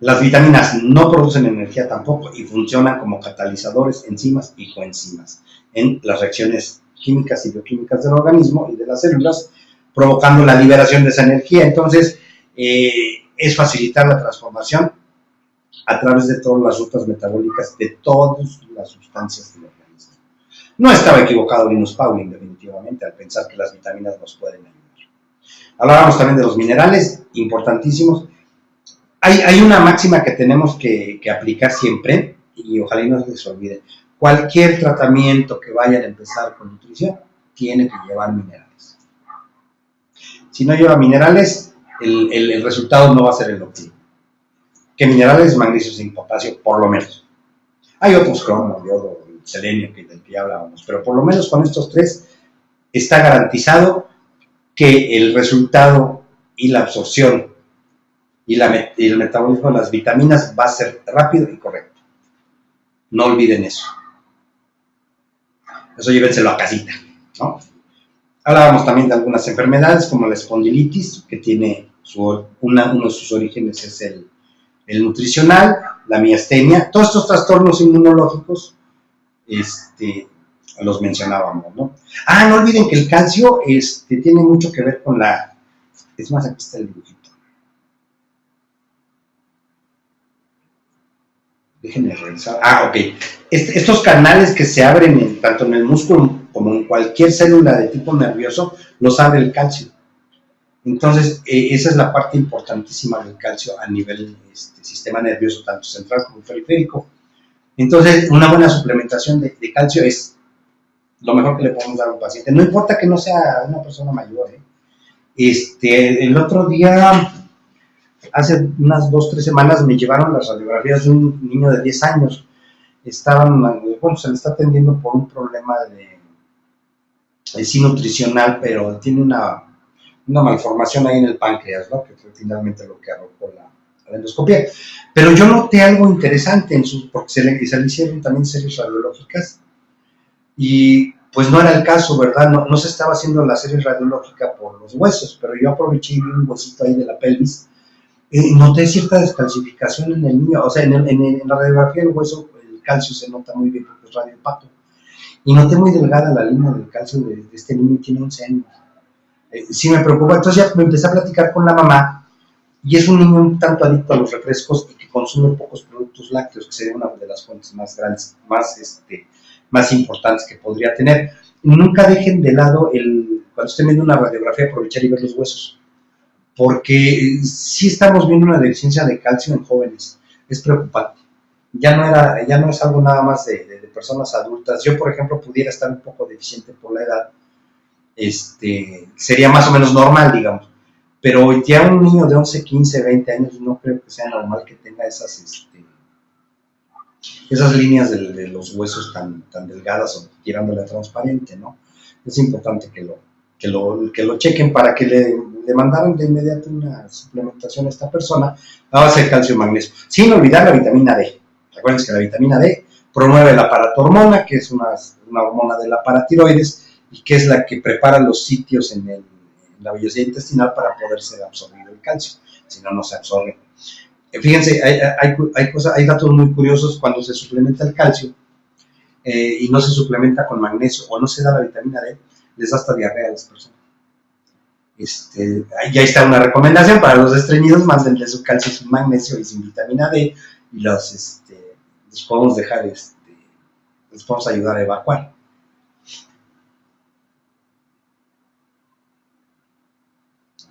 Las vitaminas no producen energía tampoco y funcionan como catalizadores, enzimas y coenzimas en las reacciones químicas y bioquímicas del organismo y de las células, provocando la liberación de esa energía. Entonces, es facilitar la transformación a través de todas las rutas metabólicas de todas las sustancias del organismo. No estaba equivocado Linus Pauling, definitivamente, al pensar que las vitaminas nos pueden ayudar. Hablábamos también de los minerales, importantísimos. Hay una máxima que tenemos que aplicar siempre, y ojalá no se les olvide. Cualquier tratamiento que vayan a empezar con nutrición tiene que llevar minerales. Si no lleva minerales, el resultado no va a ser el óptimo. ¿Qué minerales? Magnesio, zinc, potasio, por lo menos. Hay otros, cromo, yodo, selenio, del que ya hablábamos, pero por lo menos con estos tres está garantizado que el resultado y la absorción y el metabolismo de las vitaminas va a ser rápido y correcto. No olviden eso. Eso llévenselo a casita, ¿no? Hablábamos también de algunas enfermedades como la espondilitis, que tiene uno de sus orígenes es el nutricional, la miastenia. Todos estos trastornos inmunológicos los mencionábamos, ¿no? No olviden que el calcio tiene mucho que ver con es más, aquí está el dibujito. Déjenme revisar. Ok. Estos canales que se abren tanto en el músculo como en cualquier célula de tipo nervioso, los abre el calcio. Entonces, esa es la parte importantísima del calcio a nivel sistema nervioso, tanto central como periférico. Entonces, una buena suplementación de calcio es lo mejor que le podemos dar a un paciente. No importa que no sea una persona mayor. El otro día, hace unas 2-3 semanas, me llevaron las radiografías de un niño de 10 años. Se le está atendiendo por un problema sí nutricional, pero tiene una malformación ahí en el páncreas, ¿no? Que fue finalmente lo que arrojó la endoscopia. Pero yo noté algo interesante porque se le hicieron también series radiológicas y pues no era el caso, ¿verdad? No se estaba haciendo la serie radiológica por los huesos, pero yo aproveché y vi un huesito ahí de la pelvis. Noté cierta descalcificación en el niño, o sea, en la radiografía del hueso el calcio se nota muy bien porque es radiopato. Y noté muy delgada la línea del calcio de este niño, tiene 11 años. Sí me preocupa, entonces ya me empecé a platicar con la mamá, y es un niño un tanto adicto a los refrescos y que consume pocos productos lácteos, que sería una de las fuentes más grandes, más importantes que podría tener. Nunca dejen de lado, cuando estén viendo una radiografía, aprovechar y ver los huesos, porque sí estamos viendo una deficiencia de calcio en jóvenes, es preocupante. Ya no es algo nada más de personas adultas. Yo, por ejemplo, pudiera estar un poco deficiente por la edad, sería más o menos normal, digamos. Pero ya un niño de 11, 15, 20 años no creo que sea normal que tenga esas líneas de los huesos tan delgadas o tirándole a transparente, ¿no? Es importante que lo chequen para que le mandaran de inmediato una suplementación a esta persona a base de calcio y magnesio. Sin olvidar la vitamina D. Recuerden que la vitamina D promueve la paratormona, que es una hormona de la paratiroides y que es la que prepara los sitios en la vellosidad intestinal para poder ser absorbido el calcio, si no, no se absorbe. Fíjense, hay datos muy curiosos cuando se suplementa el calcio y no se suplementa con magnesio o no se da la vitamina D, les da hasta diarrea a las personas. Ya está una recomendación para los estreñidos, mándenle su calcio sin magnesio y sin vitamina D y los podemos dejar, les podemos ayudar a evacuar.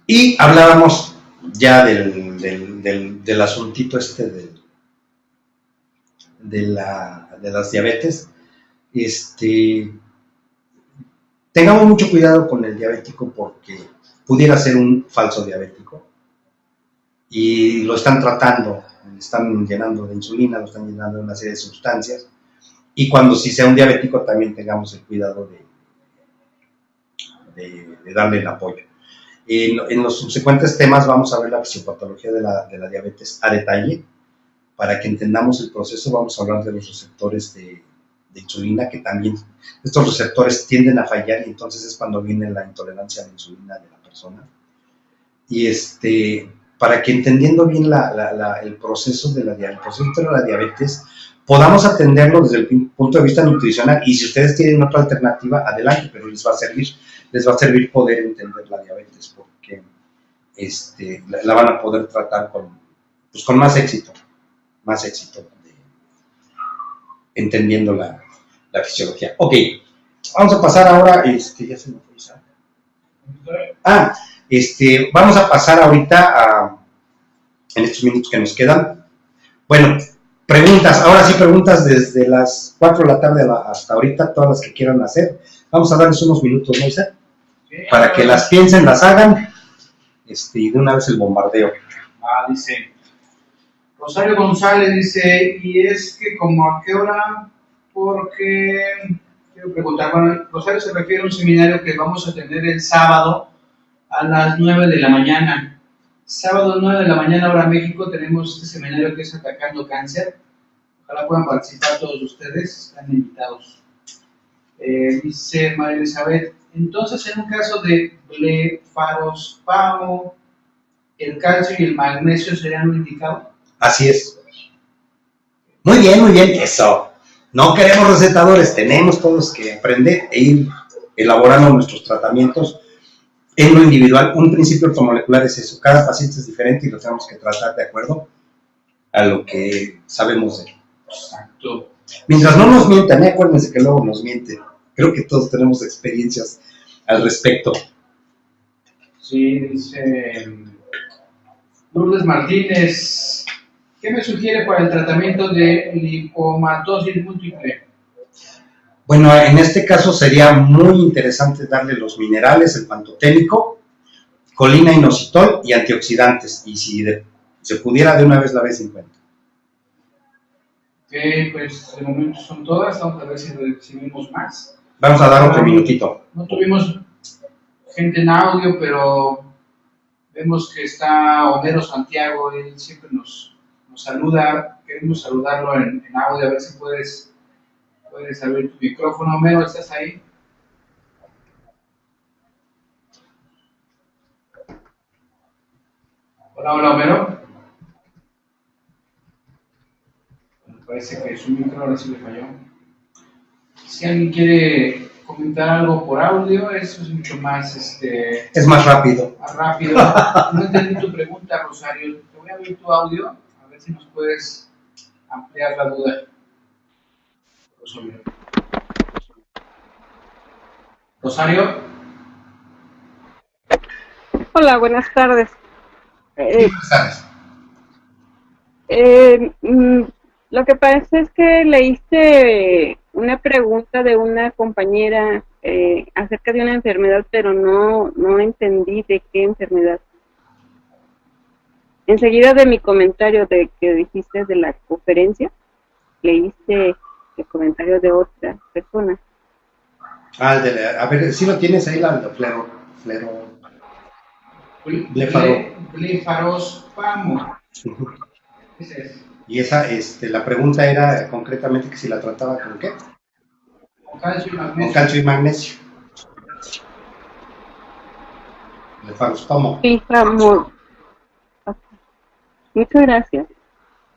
Y hablábamos ya del asuntito de las diabetes. Tengamos mucho cuidado con el diabético porque pudiera ser un falso diabético y lo están tratando, lo están llenando de insulina, lo están llenando de una serie de sustancias, y cuando sí sea un diabético también tengamos el cuidado de darle el apoyo. En los subsecuentes temas vamos a ver la fisiopatología de la diabetes a detalle. Para que entendamos el proceso vamos a hablar de los receptores de insulina, que también estos receptores tienden a fallar y entonces es cuando viene la intolerancia a la insulina de la persona. Y para que entendiendo bien el proceso de la diabetes podamos atenderlo desde el punto de vista nutricional, y si ustedes tienen otra alternativa, adelante, pero les va a servir poder entender la diabetes, porque la van a poder tratar con más éxito, entendiendo la fisiología. Ok, vamos a pasar ahora, ya se me fue, ¿sabes? Vamos a pasar ahorita en estos minutos que nos quedan. Bueno, preguntas, ahora sí preguntas desde las 4 de la tarde hasta ahorita, todas las que quieran hacer. Vamos a darles unos minutos, ¿no, Isaac? Sí, para que las piensen, las hagan, y de una vez el bombardeo. Dice Rosario González, dice, y es que como a qué hora, porque quiero preguntar, bueno, Rosario se refiere a un seminario que vamos a tener el sábado a las 9 de la mañana. Sábado 9 de la mañana, hora México, tenemos este seminario que es Atacando Cáncer. Ojalá puedan participar todos ustedes, están invitados. Dice María Elizabeth, entonces en un caso de blefarospamo, ¿el calcio y el magnesio serían un indicado? Así es. Muy bien, eso. No queremos recetadores, tenemos todos que aprender e ir elaborando nuestros tratamientos en lo individual. Un principio ortomolecular es eso, cada paciente es diferente y lo tenemos que tratar de acuerdo a lo que sabemos de él. Exacto. Mientras no nos mientan, acuérdense que luego nos mienten. Creo que todos tenemos experiencias al respecto. Sí, dice Lourdes Martínez, ¿qué me sugiere para el tratamiento de lipomatosis múltiple? Bueno, en este caso sería muy interesante darle los minerales, el pantoténico, colina, inositol y antioxidantes. Y si se pudiera de una vez la B50. Ok, pues de momento son todas. Vamos a ver si recibimos más. Vamos a dar otro minutito. No tuvimos gente en audio, pero vemos que está Homero Santiago. Él siempre nos saluda. Queremos saludarlo en audio, a ver si puedes abrir tu micrófono. Homero, ¿estás ahí? Hola, hola, Homero. Me parece que su micro ahora sí le falló. Si alguien quiere comentar algo por audio, eso es mucho más, Es más rápido. más rápido. No entendí tu pregunta, Rosario. Te voy a abrir tu audio, a ver si nos puedes ampliar la duda. Rosario. Rosario. Hola, buenas tardes. Sí, Eh, buenas tardes. eh, mm, lo que pasa es que leíste una pregunta de una compañera acerca de una enfermedad, pero no entendí de qué enfermedad. Enseguida de mi comentario de que dijiste de la conferencia, leíste el comentario de otra persona. Ah, a ver, si lo tienes ahí, la blefaro. Blefarospamo. Ese es. Y esa, la pregunta era concretamente que si la trataba con qué? Con calcio y Con magnesio. calcio y magnesio. Blefarospamo. Fijamos. Muchas gracias.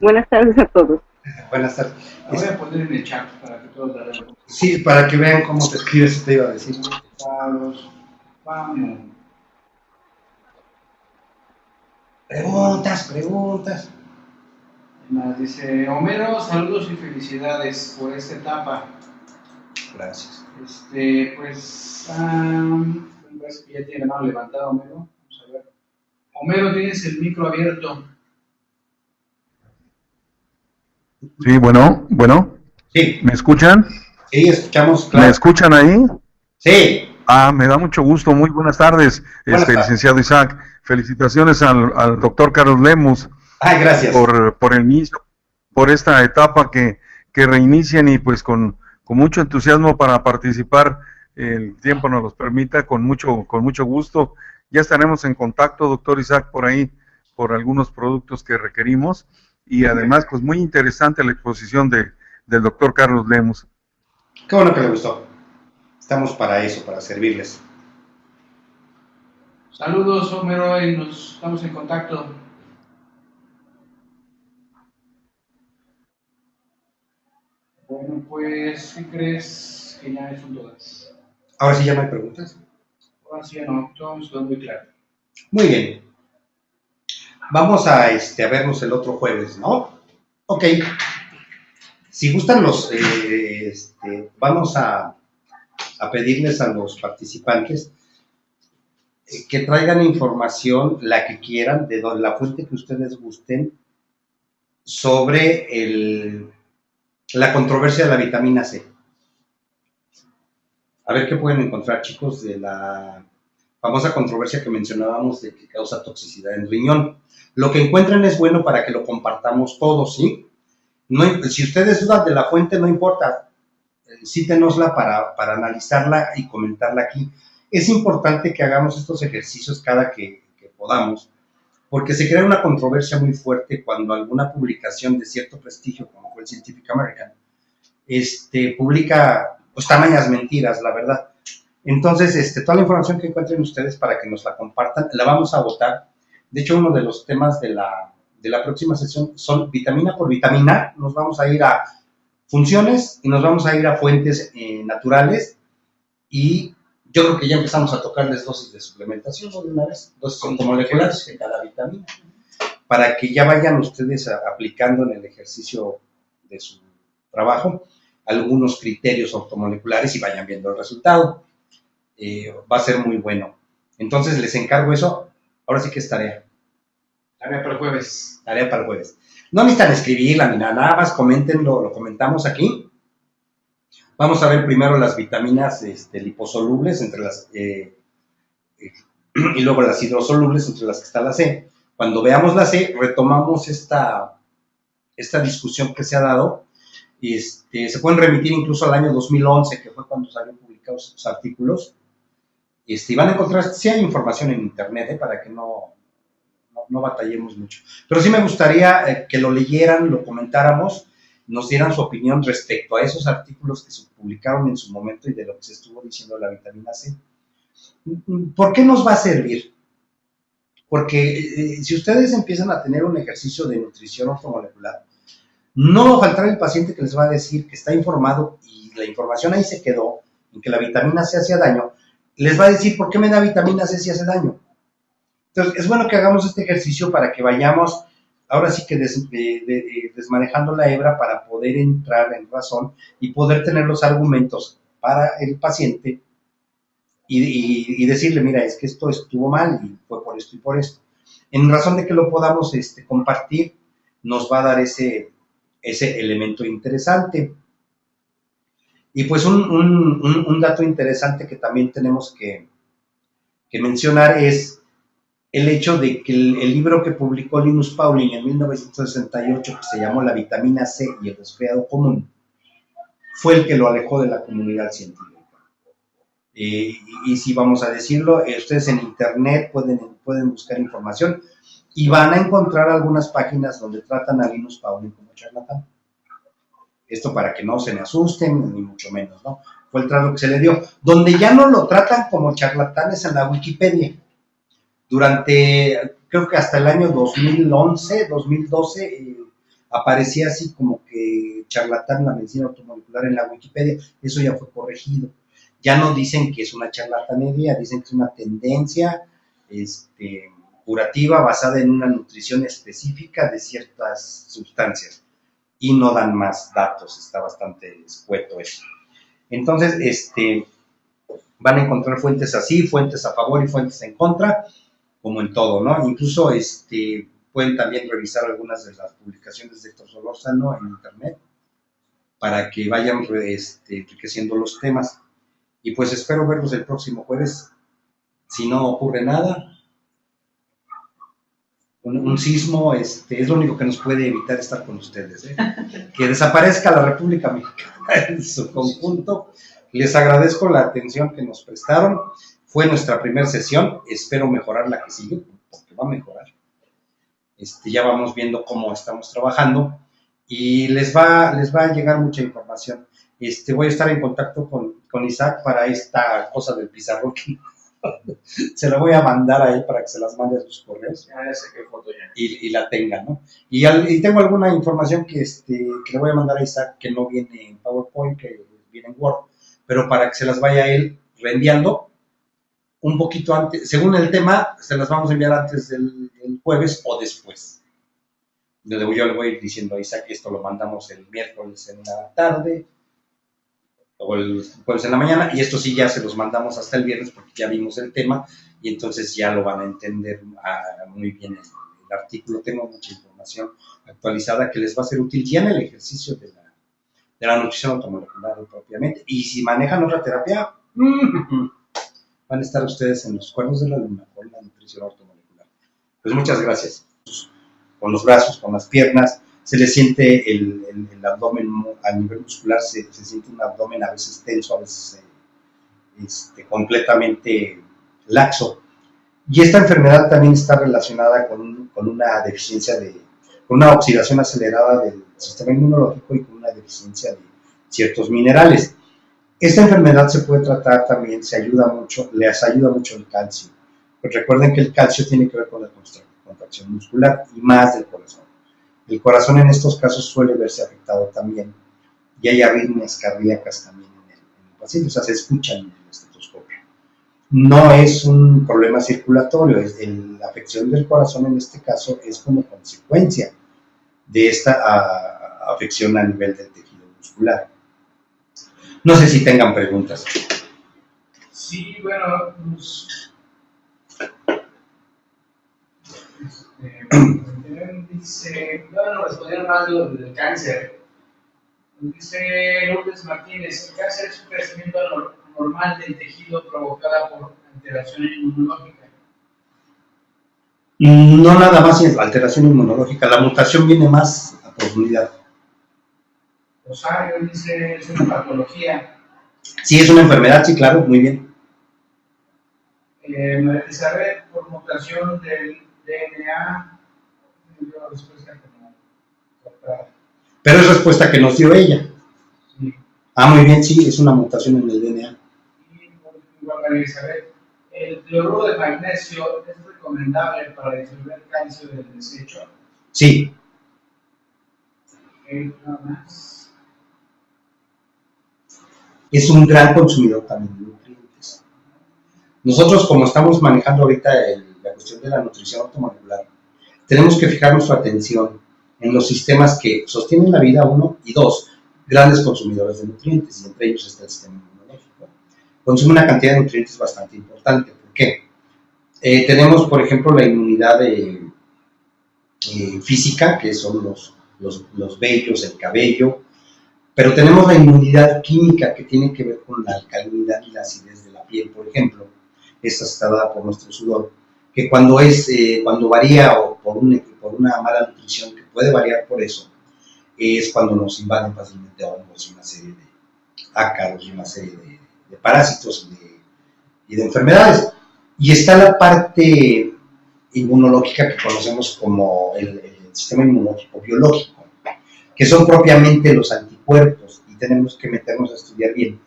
Buenas tardes a todos. Buenas tardes. La voy a poner en el chat para que todos la vean. Sí, para que vean cómo se escribe, eso te iba a decir. Blefarospamo. Preguntas. Más dice Homero, saludos y felicidades por esta etapa. Gracias. Pues, me parece que ya tiene la mano levantada, Homero. Vamos a ver. Homero, tienes el micro abierto. Sí, bueno. Sí, ¿Me escuchan? sí, escuchamos, claro. ¿Me escuchan ahí? Sí, Me da mucho gusto. Muy buenas tardes, Buenas tardes. licenciado Isaac. Felicitaciones al doctor Carlos Lemus ay, gracias. por el inicio, por esta etapa que reinician y pues con mucho entusiasmo para participar. El tiempo nos los permita, con mucho gusto. Ya estaremos en contacto, doctor Isaac, por ahí, por algunos productos que requerimos. Y además, pues muy interesante la exposición del doctor Carlos Lemus. Qué bueno que le gustó. Estamos para eso, para servirles. Saludos, Homero, y nos estamos en contacto. Bueno, pues, ¿qué crees que ya son todas? Ahora sí ya no hay preguntas. Ahora sí ya no, todo nos quedó muy claro. Muy bien. Vamos a vernos el otro jueves, ¿no? Ok. Si gustan vamos a pedirles a los participantes que traigan información, la que quieran, de la fuente que ustedes gusten, sobre la controversia de la vitamina C. A ver qué pueden encontrar, chicos, de la famosa controversia que mencionábamos de que causa toxicidad en riñón. Lo que encuentren es bueno para que lo compartamos todos, ¿sí? No, si ustedes dudan de la fuente, no importa, cítenosla para analizarla y comentarla aquí. Es importante que hagamos estos ejercicios cada que podamos, porque se crea una controversia muy fuerte cuando alguna publicación de cierto prestigio, como fue el Scientific American, publica pues tamañas mentiras, la verdad. Entonces, toda la información que encuentren ustedes para que nos la compartan, la vamos a votar. De hecho, uno de los temas de la próxima sesión son vitamina por vitamina. Nos vamos a ir a funciones y nos vamos a ir a fuentes naturales, y yo creo que ya empezamos a tocarles dosis de suplementación, ¿no? De una vez, dosis moleculares de cada vitamina, para que ya vayan ustedes aplicando en el ejercicio de su trabajo algunos criterios ortomoleculares y vayan viendo el resultado. Va a ser muy bueno. Entonces les encargo eso. Ahora sí que es tarea. Tarea para el jueves. Tarea para el jueves. No necesitan escribirla ni nada más, coméntenlo, lo comentamos aquí. Vamos a ver primero las vitaminas liposolubles entre las y luego las hidrosolubles, entre las que está la C. Cuando veamos la C, retomamos esta discusión que se ha dado. Se pueden remitir incluso al año 2011, que fue cuando salieron publicados estos artículos. Y van a encontrar, sí hay información en internet, para que no batallemos mucho. Pero sí me gustaría que lo leyeran, lo comentáramos, nos dieran su opinión respecto a esos artículos que se publicaron en su momento y de lo que se estuvo diciendo de la vitamina C. ¿Por qué nos va a servir? Porque si ustedes empiezan a tener un ejercicio de nutrición ortomolecular, no va a faltar el paciente que les va a decir que está informado y la información ahí se quedó, en que la vitamina C hacía daño, les va a decir por qué me da vitamina C si hace daño. Entonces, es bueno que hagamos este ejercicio para que vayamos, ahora sí que desmanejando la hebra para poder entrar en razón y poder tener los argumentos para el paciente y decirle, mira, es que esto estuvo mal y fue por esto y por esto. En razón de que lo podamos compartir, nos va a dar ese elemento interesante. Y pues un dato interesante que también tenemos que mencionar es el hecho de que el libro que publicó Linus Pauling en 1968, que se llamó La vitamina C y el resfriado común, fue el que lo alejó de la comunidad científica. Y si vamos a decirlo, ustedes en internet pueden buscar información y van a encontrar algunas páginas donde tratan a Linus Pauling como charlatán. Esto para que no se me asusten, ni mucho menos, ¿no? Fue el trato que se le dio. Donde ya no lo tratan como charlatanes en la Wikipedia. Durante, creo que hasta el año 2011, 2012, aparecía así como que charlatán la medicina ortomolecular en la Wikipedia. Eso ya fue corregido. Ya no dicen que es una charlatanería, dicen que es una tendencia curativa basada en una nutrición específica de ciertas sustancias. Y no dan más datos, está bastante escueto eso. Entonces, van a encontrar fuentes así, fuentes a favor y fuentes en contra, como en todo, ¿no? Incluso pueden también revisar algunas de las publicaciones de Héctor Solórzano en internet para que vayan enriqueciendo los temas. Y pues espero verlos el próximo jueves. Si no ocurre nada, un sismo es lo único que nos puede evitar estar con ustedes, ¿eh? Que desaparezca la República Mexicana en su conjunto. Les agradezco la atención que nos prestaron. Fue nuestra primera sesión, espero mejorar la que sigue, porque va a mejorar. Ya vamos viendo cómo estamos trabajando y les va a llegar mucha información. Voy a estar en contacto con Isaac para esta cosa del pizarrón. Se la voy a mandar a él para que se las mande a sus correos. Ya sé qué foto ya. Y la tenga, ¿no? Y tengo alguna información que le voy a mandar a Isaac que no viene en PowerPoint, que viene en Word, pero para que se las vaya él reenviando un poquito antes, según el tema, se las vamos a enviar antes del jueves o después. Yo le voy a ir diciendo a Isaac que esto lo mandamos el miércoles en la tarde o el jueves en la mañana, y esto sí ya se los mandamos hasta el viernes porque ya vimos el tema y entonces ya lo van a entender muy bien el artículo. Tengo mucha información actualizada que les va a ser útil ya en el ejercicio de la nutrición ortomolecular propiamente, y si manejan otra terapia, van a estar ustedes en los cuernos de la luna con la nutrición ortomolecular. Pues muchas gracias. Con los brazos, con las piernas, se le siente el abdomen a nivel muscular, se siente un abdomen a veces tenso, a veces completamente laxo. Y esta enfermedad también está relacionada con una deficiencia con una oxidación acelerada del sistema inmunológico y con una deficiencia de ciertos minerales. Esta enfermedad se puede tratar también, les ayuda mucho el calcio. Pues recuerden que el calcio tiene que ver con la contracción muscular y más del corazón. El corazón en estos casos suele verse afectado también y hay arritmias cardíacas también en el paciente, o sea, se escuchan en el estetoscopio. No es un problema circulatorio, la afección del corazón en este caso es como consecuencia de esta afección a nivel del tejido muscular. No sé si tengan preguntas. Sí, bueno, pues, dice, bueno, nos respondieron más del cáncer. Nos dice Lourdes Martínez, el cáncer es un crecimiento normal del tejido provocada por alteración inmunológica. No nada más alteración inmunológica, la mutación viene más a profundidad. Rosario dice, es una patología. Sí, es una enfermedad, sí, claro, muy bien. María Elizabeth, por mutación del DNA, respuesta como cortada. Pero es respuesta que nos dio ella. Sí. Muy bien, sí, es una mutación en el DNA. Y igual María Elizabeth, El cloruro de magnesio es recomendable para disolver calcio del desecho. Sí, Nada más. es un gran consumidor también de nutrientes. Nosotros, como estamos manejando ahorita la cuestión de la nutrición automolecular, tenemos que fijar nuestra atención en los sistemas que sostienen la vida, uno, y dos, grandes consumidores de nutrientes, y entre ellos está el sistema inmunológico. Consume una cantidad de nutrientes bastante importante. ¿Por qué? Tenemos, por ejemplo, la inmunidad física, que son los vellos, el cabello, pero tenemos la inmunidad química, que tiene que ver con la alcalinidad y la acidez de la piel, por ejemplo. Esta está dada por nuestro sudor, que cuando varía o por una mala nutrición, que puede variar por eso, es cuando nos invaden fácilmente hongos y una serie de ácaros y una serie de parásitos y de enfermedades. Y está la parte inmunológica que conocemos como el sistema inmunológico biológico, que son propiamente los anticuerpos, y tenemos que meternos a estudiar bien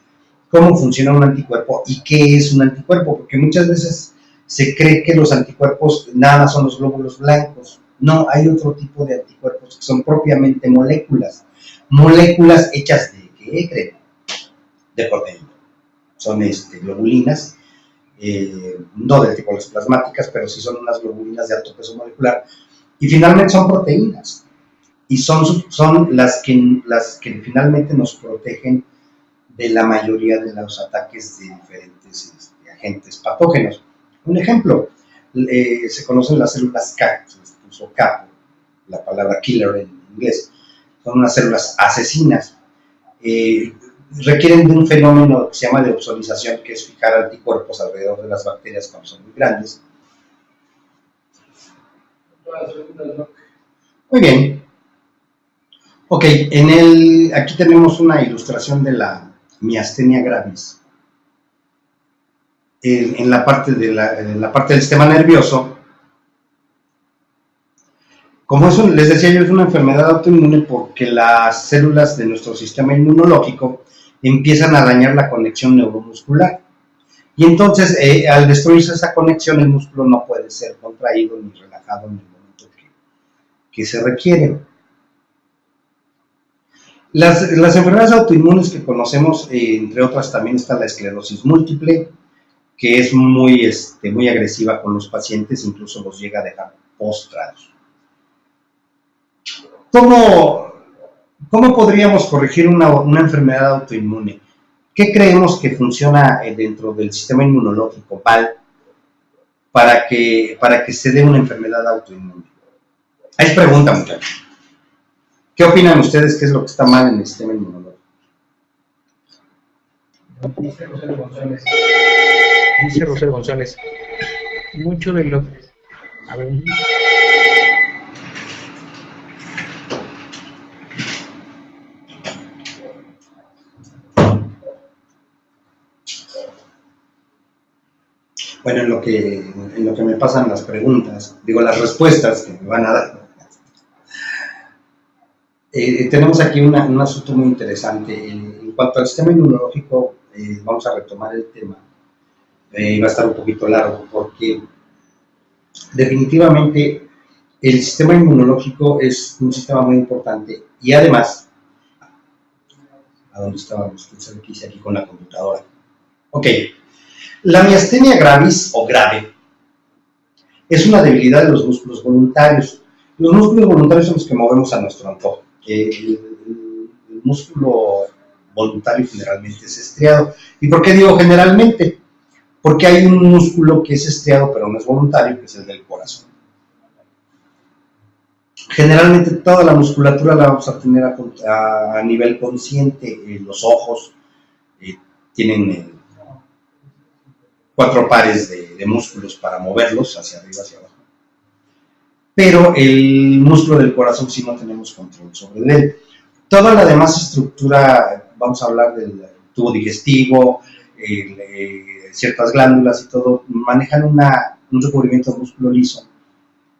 cómo funciona un anticuerpo y qué es un anticuerpo, porque muchas veces se cree que los anticuerpos nada más son los glóbulos blancos. No, hay otro tipo de anticuerpos que son propiamente moléculas hechas de, ¿qué creen? De proteína. Son globulinas, no del tipo las plasmáticas, pero sí son unas globulinas de alto peso molecular, y finalmente son proteínas, y son las que finalmente nos protegen de la mayoría de los ataques de diferentes agentes patógenos. Un ejemplo, se conocen las células CAP, se les puso CAP, la palabra killer en inglés, son unas células asesinas. Requieren de un fenómeno que se llama de opsonización, que es fijar anticuerpos alrededor de las bacterias cuando son muy grandes. Muy bien. Ok, aquí tenemos una ilustración de la miastenia gravis. En la parte del sistema nervioso. Como eso les decía yo, es una enfermedad autoinmune porque las células de nuestro sistema inmunológico empiezan a dañar la conexión neuromuscular. Y entonces, al destruirse esa conexión, el músculo no puede ser contraído ni relajado en el momento que se requiere. Las enfermedades autoinmunes que conocemos, entre otras, también está la esclerosis múltiple, que es muy agresiva con los pacientes, incluso los llega a dejar postrados. ¿Cómo podríamos corregir una enfermedad autoinmune? ¿Qué creemos que funciona dentro del sistema inmunológico para que se dé una enfermedad autoinmune? Ahí es pregunta, muchachos. ¿Qué opinan ustedes? ¿Qué es lo que está mal en el sistema inmunológico? Dice Rosel González, mucho de lo... A ver, bueno, en lo que me pasan las preguntas, las respuestas que me van a dar. Tenemos aquí un asunto muy interesante. En cuanto al sistema inmunológico, vamos a retomar el tema. Va a estar un poquito largo porque definitivamente el sistema inmunológico es un sistema muy importante y además, ¿a dónde estábamos? ¿Qué hice aquí con la computadora? Ok, la miastenia gravis o grave es una debilidad de los músculos voluntarios. Los músculos voluntarios son los que movemos a nuestro antojo. El músculo voluntario generalmente es estriado. ¿Y por qué digo generalmente? Porque hay un músculo que es estriado pero no es voluntario, que es el del corazón. Generalmente toda la musculatura la vamos a tener a nivel consciente. Los ojos tienen 4 pares de músculos para moverlos hacia arriba, hacia abajo. Pero el músculo del corazón sí no tenemos control sobre él. Toda la demás estructura, vamos a hablar del tubo digestivo, ciertas glándulas y todo, manejan un recubrimiento de músculo liso,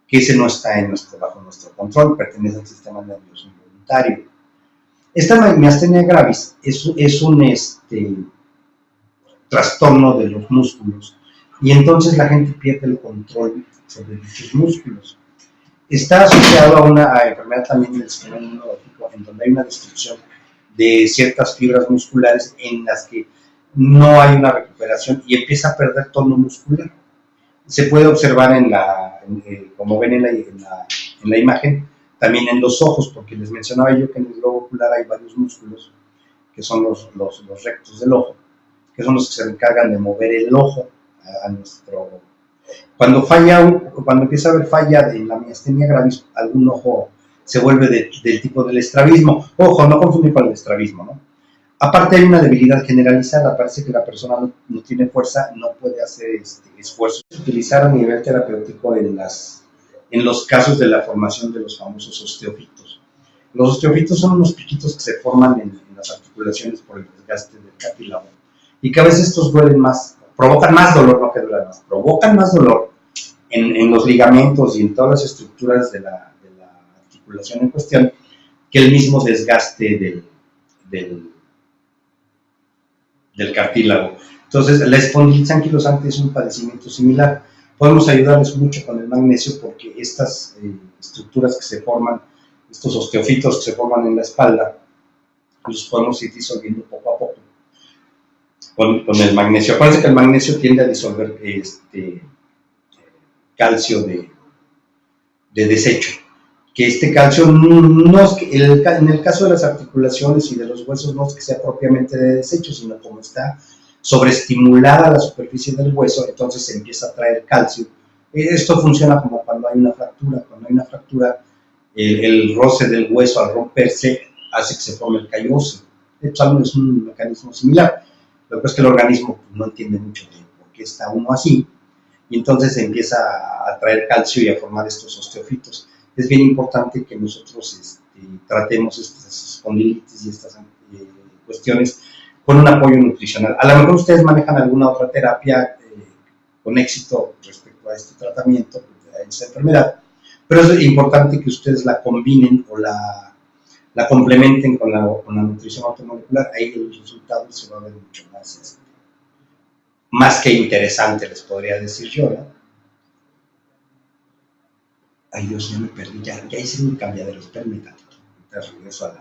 que ese no está bajo nuestro control, pertenece al sistema nervioso involuntario. Esta miastenia gravis es un trastorno de los músculos y entonces la gente pierde el control sobre dichos músculos. Está asociado a una enfermedad también del sistema inmunológico, en donde hay una destrucción de ciertas fibras musculares en las que no hay una recuperación y empieza a perder tono muscular. Se puede observar como ven en la imagen, también en los ojos, porque les mencionaba yo que en el globo ocular hay varios músculos, que son los rectos del ojo, que son los que se encargan de mover el ojo a nuestro... Cuando empieza a haber falla en la miastenia gravis, algún ojo se vuelve del tipo del estrabismo. Ojo, no confundir con el estrabismo, ¿no? Aparte hay una debilidad generalizada, parece que la persona no tiene fuerza, no puede hacer esfuerzos. Utilizar a nivel terapéutico en los casos de la formación de los famosos osteofitos. Los osteofitos son unos piquitos que se forman en las articulaciones por el desgaste del cartílago y que a veces estos duelen más, provocan más dolor, no que duelen más, provocan más dolor en los ligamentos y en todas las estructuras de la articulación en cuestión que el mismo desgaste del cartílago. Entonces, la espondilitis anquilosante es un padecimiento similar. Podemos ayudarles mucho con el magnesio porque estas estructuras que se forman, estos osteofitos que se forman en la espalda, los podemos ir disolviendo poco a poco con el magnesio. Acuérdense que el magnesio tiende a disolver calcio de desecho. Que este calcio no es que, en el caso de las articulaciones y de los huesos, no es que sea propiamente de desecho, sino como está sobreestimulada la superficie del hueso, entonces se empieza a traer calcio. Esto funciona como cuando hay una fractura. Cuando hay una fractura, el roce del hueso al romperse hace que se forme el callo óseo. Es un mecanismo similar. Lo que es que el organismo no entiende mucho de por qué está uno así, y entonces se empieza a traer calcio y a formar estos osteofitos. Es bien importante que nosotros tratemos estas espondilitis y estas cuestiones con un apoyo nutricional. A lo mejor ustedes manejan alguna otra terapia con éxito respecto a este tratamiento, a esta enfermedad, pero es importante que ustedes la combinen o la complementen con la nutrición automolecular. Ahí el resultado se va a ver mucho más que interesante, les podría decir yo, ¿no? Ay, Dios, ya me perdí, ya hice un cambiadero, espérame tantito, te regreso a la...